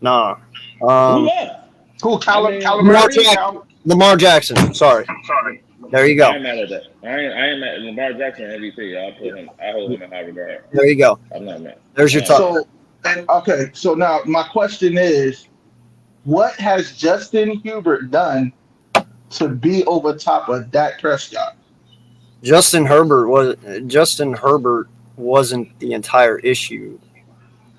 Nah. Who left? Cool, Kyler Lamar Murray. Jackson. Lamar Jackson. Sorry. There you I go. ain't mad at that. I ain't mad at Lamar Jackson MVP. I hold him in high regard. There you go. I'm not mad. There's your top. So now my question is, what has Justin Hubert done to be over top of Dak Prescott? Justin Herbert wasn't the entire issue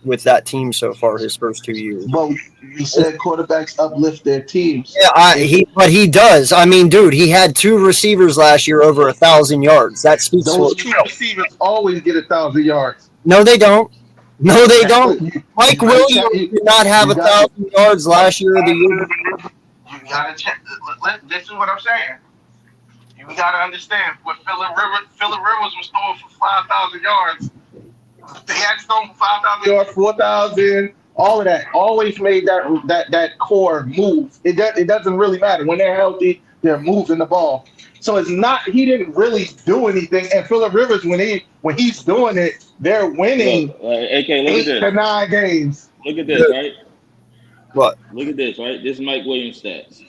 with that team so far his first 2 years. Well, you said quarterbacks uplift their teams. Yeah, but he does. I mean, dude, he had 2 receivers last year over 1,000 yards. That speaks Those for 2 receivers always get 1,000 yards. No, they don't. No, they don't. Mike Williams did not have 1,000 yards last year or the year before. You gotta check. This is what I'm saying. You gotta understand what Phillip Rivers was throwing for 5,000 yards. They had thrown for 5,000 yards, 4,000, all of that. Always made that core move. It doesn't really matter. When they're healthy, they're moving the ball. So it's not, he didn't really do anything. And Phillip Rivers, when he's doing it, they're winning AK, look 8 at to this. 9 games. Look at this, right? What? Look at this, right? This is Mike Williams stats.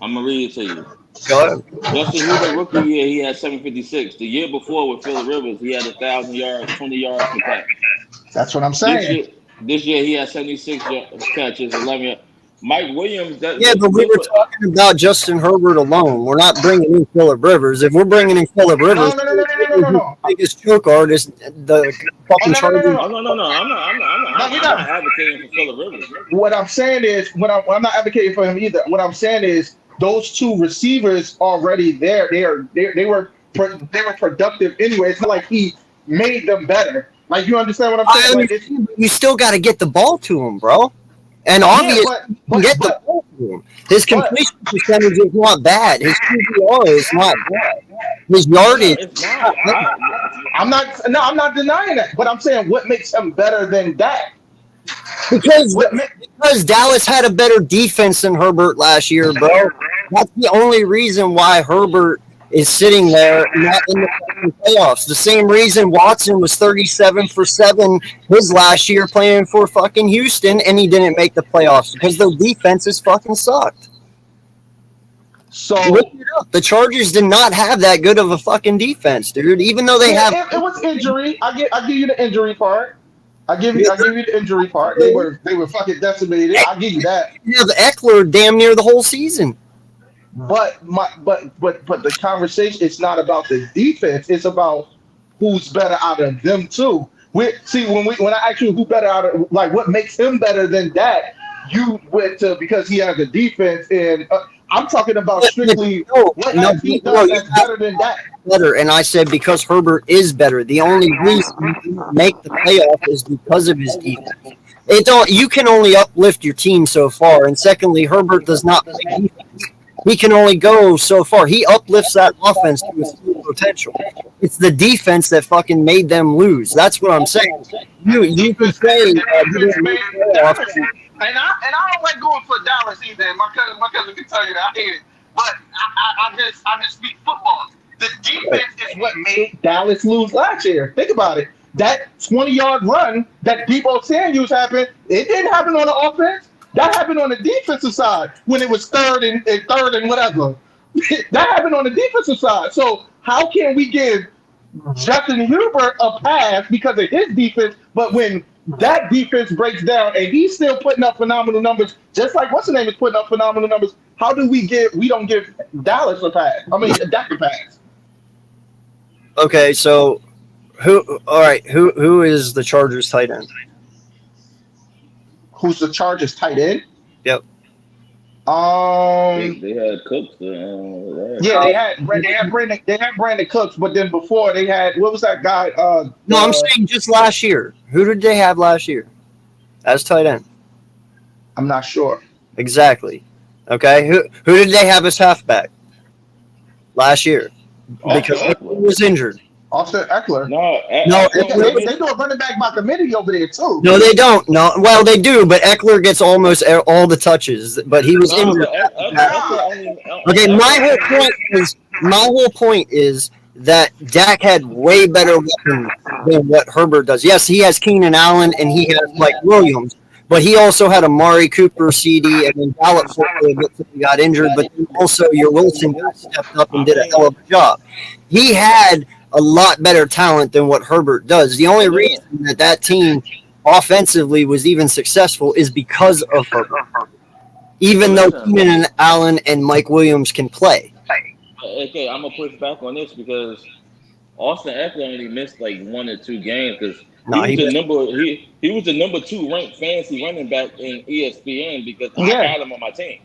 I'm going to read it to you. Go ahead. Justin Hubert rookie year, he had 756. The year before with Phillip Rivers, he had 1,000 yards, 20 yards per catch. That's what I'm saying. This year he had 76 catches, 11 yards. Mike Williams. But we were talking about Justin Herbert alone. We're not bringing in Phillip Rivers. If we're bringing in Phillip Rivers, No. biggest choke artist, the fucking Chargers. No. I'm not advocating for Phillip Rivers. What I'm saying is, I'm not advocating for him either. What I'm saying is, those 2 receivers already there. They were productive anyway. It's not like he made them better. Like, you understand what I'm saying? You still got to get the ball to him, bro. And obviously, get the ball to him. His completion percentage is not bad. His QBR is not bad. His yardage. I'm not denying that. But I'm saying, what makes him better than Dak? Because Dallas had a better defense than Herbert last year, bro. That's the only reason why Herbert is sitting there not in the playoffs. The same reason Watson was 37 for 7 his last year playing for fucking Houston, and he didn't make the playoffs because their defenses fucking sucked. So look it up. The Chargers did not have that good of a fucking defense, dude. Even though they have, it was injury. I give you the injury part. I give you the injury part. They were fucking decimated. I'll give you that. you have Eckler damn near the whole season. But the conversation, it's not about the defense. It's about who's better out of them two. When I ask you who better out of, like, what makes him better than that, you went to because he has a defense, and I'm talking about strictly what has he done that's better than that. Better, and I said because Herbert is better. The only reason you didn't make the playoff is because of his defense. You can only uplift your team so far, and secondly, Herbert does not play defense. he can only go so far. He uplifts that offense to its full potential. It's the defense that fucking made them lose. That's what I'm saying. You can say you didn't make playoffs. And I don't like going for Dallas either. And my cousin can tell you that I hate it. But I just speak football. The defense is what made Dallas lose last year. Think about it. That 20-yard run that Debo Samuels happened, it didn't happen on the offense. That happened on the defensive side when it was third and whatever. That happened on the defensive side. So how can we give Justin Herbert a pass because of his defense, but when that defense breaks down and he's still putting up phenomenal numbers, just like what's the name is putting up phenomenal numbers, how do we don't give Dallas a pass? I mean, Dak a pass. Okay, so who is the Chargers tight end? Who's the Chargers tight end? Yep. They had Cooks. Yeah, they had Brandon Cooks, but then before they had what was that guy? No, I'm saying just last year. Who did they have last year as tight end? I'm not sure. Exactly. Okay, who did they have as halfback last year? Because he was injured. Austin Eckler. They do a running back by committee over there too. No, they don't. No, well, they do, but Eckler gets almost all the touches. But he was injured. Okay, my whole point is that Dak had way better weapons than what Herbert does. Yes, he has Keenan Allen and he has Mike Williams, but he also had Amari Cooper, CD, and then Gallup for a little bit until he got injured. But also your Wilson guy stepped up and did a hell of a job. He had a lot better talent than what Herbert does. The only reason that team offensively was even successful is because of Herbert. Even though Keenan Allen and Mike Williams can play. Okay, I'm gonna push back on this because Austin Eckler only missed like 1 or 2 games because he was the number 2 ranked fantasy running back in ESPN because I had him on my team.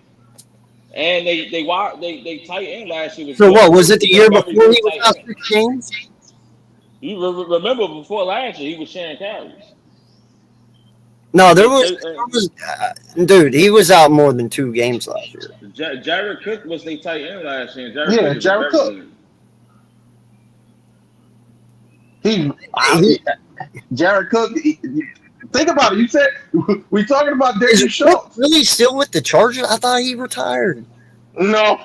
And they tight end last year. So what was it the year before he was out 6 games? You remember before last year he was sharing carries. No, there was dude. He was out more than 2 games last year. Jared Cook was their tight end last year. Jared Cook. Jared Cook. Think about it. You said we talking about Dayton Schultz. Really still with the Chargers? I thought he retired. No.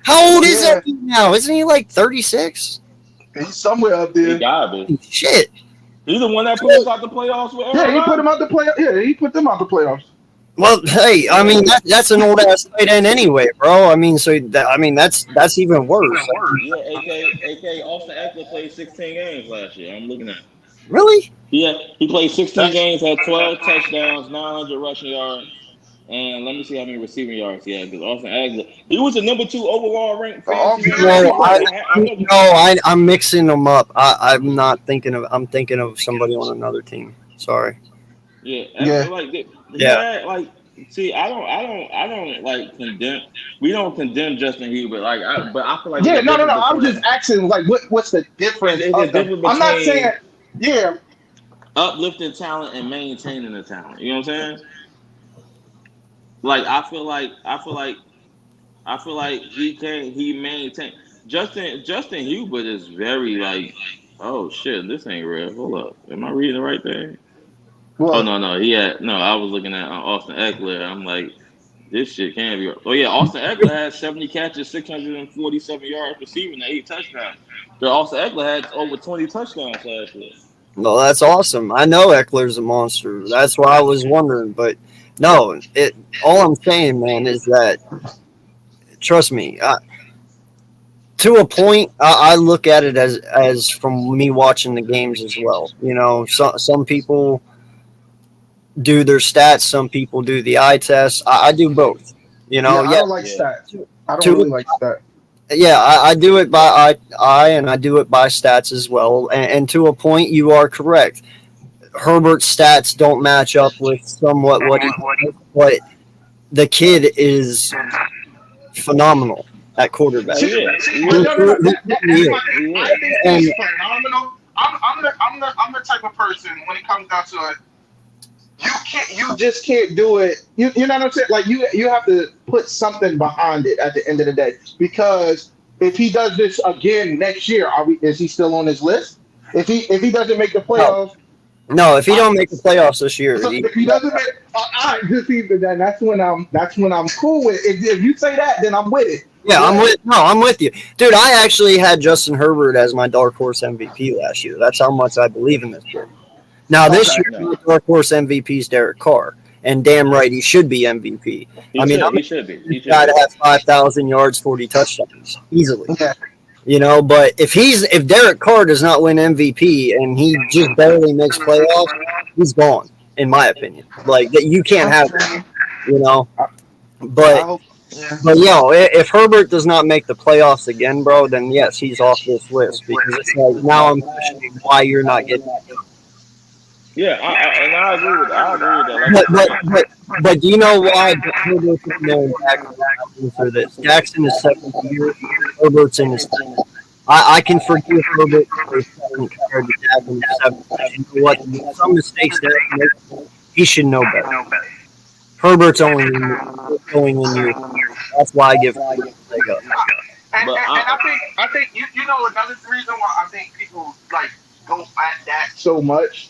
How old is that now? Isn't he like 36? He's somewhere up there. He gotta be. Shit. He's the one that put us out the playoffs with Aaron. He put him out the playoffs. Yeah, he put them out the playoffs. Well, hey, I mean that's an old ass tight end anyway, bro. I mean, that's even worse. Yeah, AK Austin Eckler played 16 games last year. I'm looking at it. Really? Yeah, he played 16 games, had 12 touchdowns, 900 rushing yards, and let me see how many receiving yards he had. Because Austin Eckler, he was the number 2 overall ranked. I'm mixing them up. I'm not thinking of. I'm thinking of somebody on another team. Sorry. Yeah. Like, see, I don't like condemn. We don't condemn Justin Herbert. But I feel like no. I'm just asking, like, what's the difference? I'm not saying. Yeah. Uplifting talent and maintaining the talent. You know what I'm saying? Like I feel like he maintain Justin Herbert is very like, oh shit, this ain't real. Hold up. Am I reading the right thing? What? Oh no, I was looking at Austin Eckler. I'm like, this shit can't be. Oh yeah, Austin Eckler had 70 catches, 647 yards receiving, and 8 touchdowns. So Austin Eckler had over 20 touchdowns last year. No, that's awesome. I know Eckler's a monster. That's why I was wondering. But no, all I'm saying, man, is that trust me. To a point, I look at it as from me watching the games as well. You know, some people do their stats, some people do the eye test. I do both. You know, I don't like stats. I don't really like stats. Yeah, I do it by eye and I do it by stats as well. And to a point, you are correct. Herbert's stats don't match up with somewhat what he does, but the kid is phenomenal at quarterback. I think he's phenomenal. I'm the type of person when it comes down to it. You just can't do it. You know what I'm saying? Like you have to put something behind it at the end of the day. Because if he does this again next year, is he still on his list? If he doesn't make the No, playoffs, no. If he I, don't make the playoffs this year, so if he doesn't make, all right, just either then that's when I'm cool with. If you say that, then I'm with it. yeah, But I'm with you, dude. I actually had Justin Herbert as my dark horse MVP last year. That's how much I believe in this kid. Now this okay, year, No, my dark horse MVP is Derek Carr, and damn right he should be MVP. I he mean, should. I'm He should be. this He should guy to be. have 5,000 yards, 40 touchdowns easily. yeah, You know, but if Derek Carr does not win MVP and he just barely makes playoffs, he's gone. In my opinion, like that, you can't have it. okay. You know, I, I but hope. Yeah. but if Herbert does not make the playoffs again, bro, then yes, he's off this list because it's like now I'm questioning why you're not getting. Yeah, and I agree with that. I agree with that. Like But I but said, but, but do you know why Herbert's in there and Jackson for this? Jackson is second year, Herbert's in his third. I can forgive Herbert for his second compared to Jackson seventh. But you know what? Some mistakes that he makes, he should know better. Herbert's only going in year. That's why I give Herbert a leg up. And, but and, and I think you know another reason why I think people like go at that so much,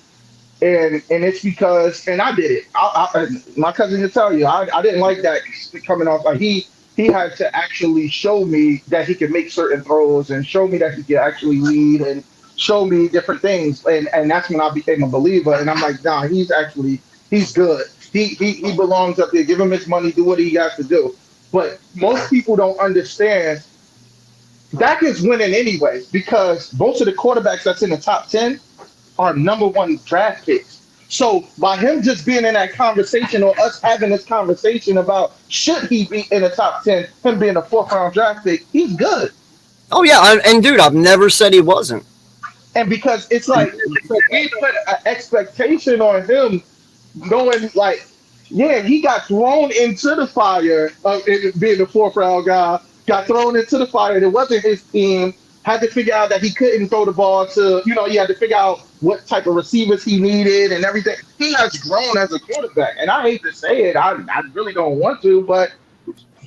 and it's because, and I did it. My cousin can tell you, I didn't like that coming off. Like he had to actually show me that he could make certain throws and show me that he could actually lead and show me different things, and that's when I became a believer. And I'm like, nah, he's good. He belongs up there. Give him his money. Do what he has to do. But most people don't understand Dak is winning anyway because most of the quarterbacks that's in the top 10 are number one draft picks. So by him just being in that conversation or us having this conversation about should he be in the top 10, him being a fourth round draft pick, he's good. Oh yeah, and dude, I've never said he wasn't. And because it's like we put an expectation on him knowing like, yeah, he got thrown into the fire of it being the fourth round guy, got thrown into the fire. It wasn't his team. Had to figure out that he couldn't throw the ball to, he had to figure out what type of receivers he needed and everything. He has grown as a quarterback. And I hate to say it, I really don't want to, but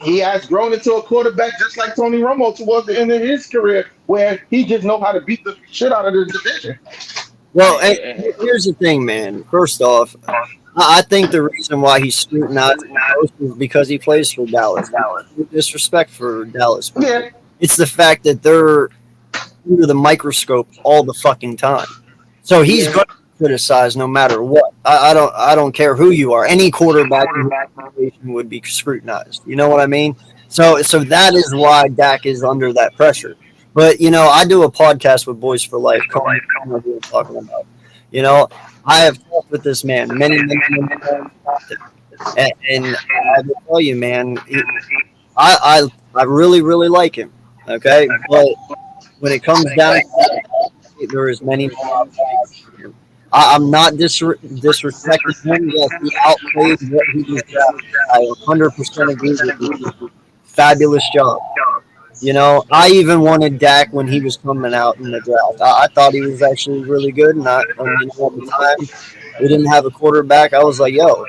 he has grown into a quarterback just like Tony Romo towards the end of his career, where he just know how to beat the shit out of the division. Well, here's the thing, man. First off, I think the reason why he's scrutinized the most is because he plays for Dallas. No disrespect for Dallas. Yeah. It's the fact that they're under the microscope all the fucking time. So he's going to be criticized no matter what. I don't care who you are. Any quarterback in the situation would be scrutinized. You know what I mean? So that is why Dak is under that pressure. But I do a podcast with Boys for Life. Call me what I'm talking about. I have talked with this man many times, and I will tell you, man, I really like him. Okay, but when it comes down to it, there is many more opportunities for him. I'm not disrespecting him. Yes, he outplayed what he was drafted. I 100% agree with you. Fabulous job. I even wanted Dak when he was coming out in the draft. I thought he was actually really good. And at the time, we didn't have a quarterback. I was like, yo,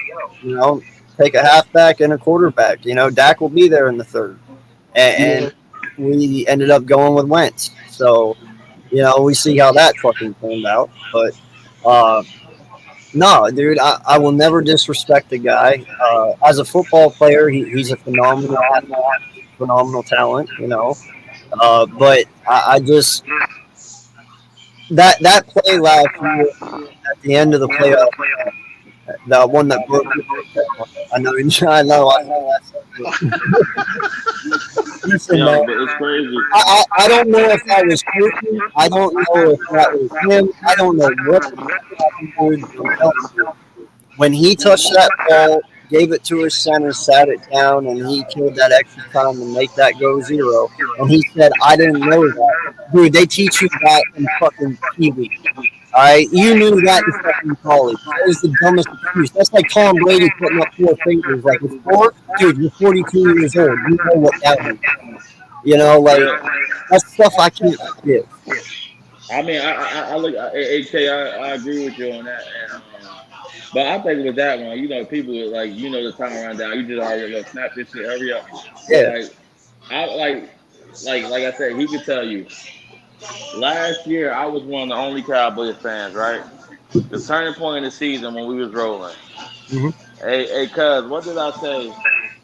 take a halfback and a quarterback. Dak will be there in the third. And we ended up going with Wentz. So, we see how that fucking turned out. But, no, dude, I will never disrespect the guy. As a football player, he's a phenomenal talent, but I just that play last year at the end of the playoff, the one that broke. I know. Listen, yo, man, but it's crazy. I don't know if I was cooking. I don't know if that was him. I don't know what happened. When he touched that ball, gave it to his center, sat it down, and he killed that extra time to make that go 0. And he said, I didn't know that. Dude, they teach you that in fucking Pee-wee. All right? You knew that in fucking college. That was the dumbest excuse. That's like Tom Brady putting up 4 fingers. Like, with 4? Dude, you're 42 years old. You know what that means. That's stuff I can't forgive. I mean, I look, AK, I agree with you on that. And But I think with that one, people like the time rundown. You just already go snap this shit, hurry up. But Yeah. I like I said, he could tell you. Last year, I was one of the only Cowboys fans, right? The turning point in the season when we was rolling. Hmm. Hey, cuz, what did I say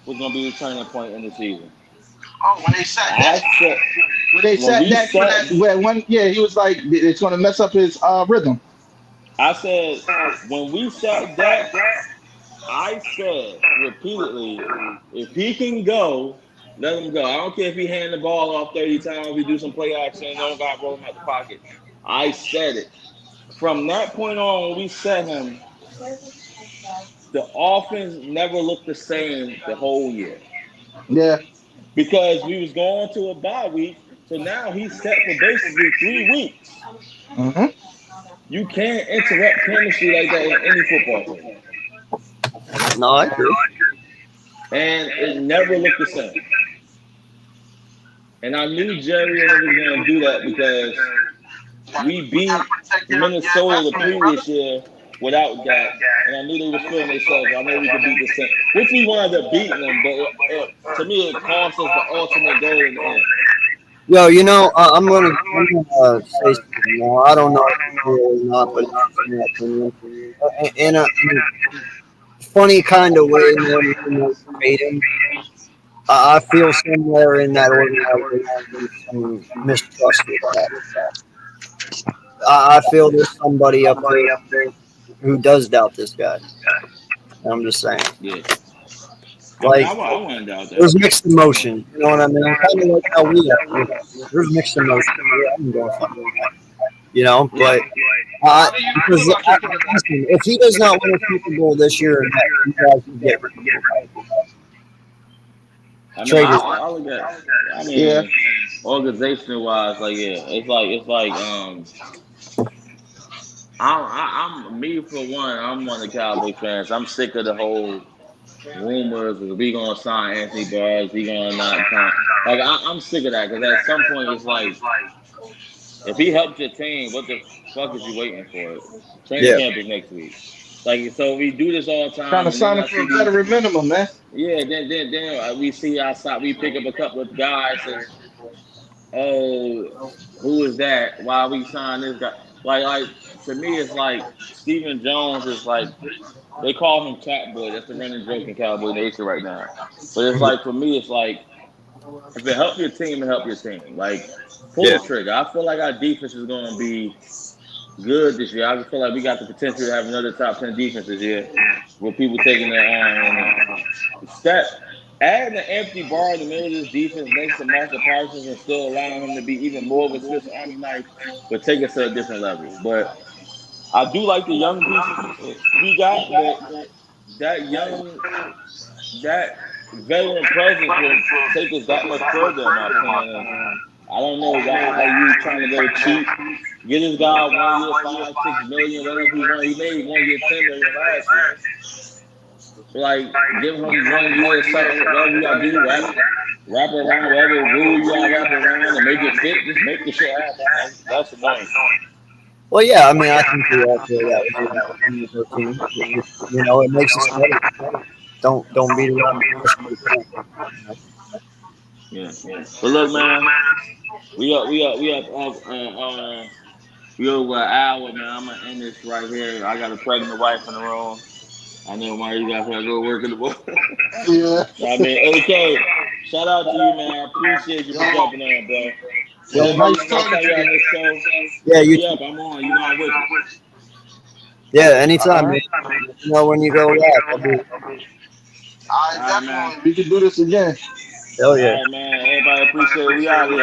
was gonna be the turning point in the season? Oh, when they sat I that, said when they when sat we that for sat, that, when yeah, he was like, it's gonna mess up his rhythm. I said when we sat Dak, I said repeatedly, if he can go, let him go. I don't care if he hand the ball off 30 times, we do some play action, don't got roll him out the pocket. I said it. From that point on, when we set him, the offense never looked the same the whole year Yeah. because we was going to a bye week. So now he's set for basically 3 weeks. Hmm. You can't interrupt chemistry like that in any football game, No, I agree. and it never looked the same. And I knew Jerry and it was going to do that because we You gotta beat protect your Minnesota the investment, brother. previous year without Dak, and I knew they was feeling themselves. I know we could beat the Saints, which we wound up beating them, but to me it cost us the ultimate goal in the end. Yo, I'm gonna say something now. I don't know if it's real or not, but it's just my opinion. In a funny kind of way, more than verbatim, I feel somewhere in that organization there's some mistrust with that. I feel there's somebody up there who does doubt this guy. I'm just saying. Yeah, I mean, Like, I wouldn't doubt that. there's mixed emotion. You know what I mean? Kind of like how we are. There's mixed emotion. Yeah, I'm going fuck with that. You know, Yeah, but How do you feel because about your quarterback? listen, if he does not win a Super Bowl this year or next, you guys can get rid of him. I mean, Trade his. I look at. I Yeah. mean, organizational wise, like yeah, it's like I'm me for one. I'm one of the Cowboy fans. I'm sick of the whole rumors of we gonna sign Anthony Barr, he gonna not sign. Like I'm sick of that because at some point it's like if he helped your team, what the fuck is you waiting for? Training Yeah. camp is next week. Like so, we do this all the Trying time, to and then sign I him for see a these. veteran minimum, man. Yeah, then we see outside. We pick up a couple of guys and oh, who is that? Why we sign this guy? Like to me, it's like Stephen Jones is like they call him Cat Boy. That's the running joke in Cowboy Nation right now. But it's like for me, it's like if it help your team, it help your team. Like pull Yeah. the trigger. I feel like our defense is going to be good this year. I just feel like we got the potential to have another top 10 defense this year with people taking their on. That adding an empty bar in the middle of this defense next to Marshall Parsons and still allowing him to be even more of a Swiss Army knife would take us to a different level. But I do like the young pieces we got, but that young that veteran presence will take us that much further, in my opinion. And I don't know why you trying to go cheap. Get this guy 1 year, 5, 6 million, whatever he want. He made 1 year, 10 million last year. Like, give him 1 year, something, whatever you gotta do, wrap it around whatever rule you gotta wrap it around and make it fit. Just make the shit happen. That's annoying. Well, yeah. I mean, I think we all feel that way with our team. You know, it makes us better. Don't beat around the bush. Yeah. But look, man, we over an hour, man. I'm gonna end this right here. I got a pregnant wife in the room. I know, Mario, you guys gotta go work in the morning. Yeah. I mean, AK, shout out to you, man. I appreciate you for jumping on, bro. Yeah, Next nice time talking you're to on you. this show, Yeah, hit you. me up. I'm on. You know I'm with you. Yeah, All anytime, man. right. You know when you go live, I'll be. All All right, right, man. definitely. We can do this again. Hell All yeah. right, man. Everybody appreciate it. We out here.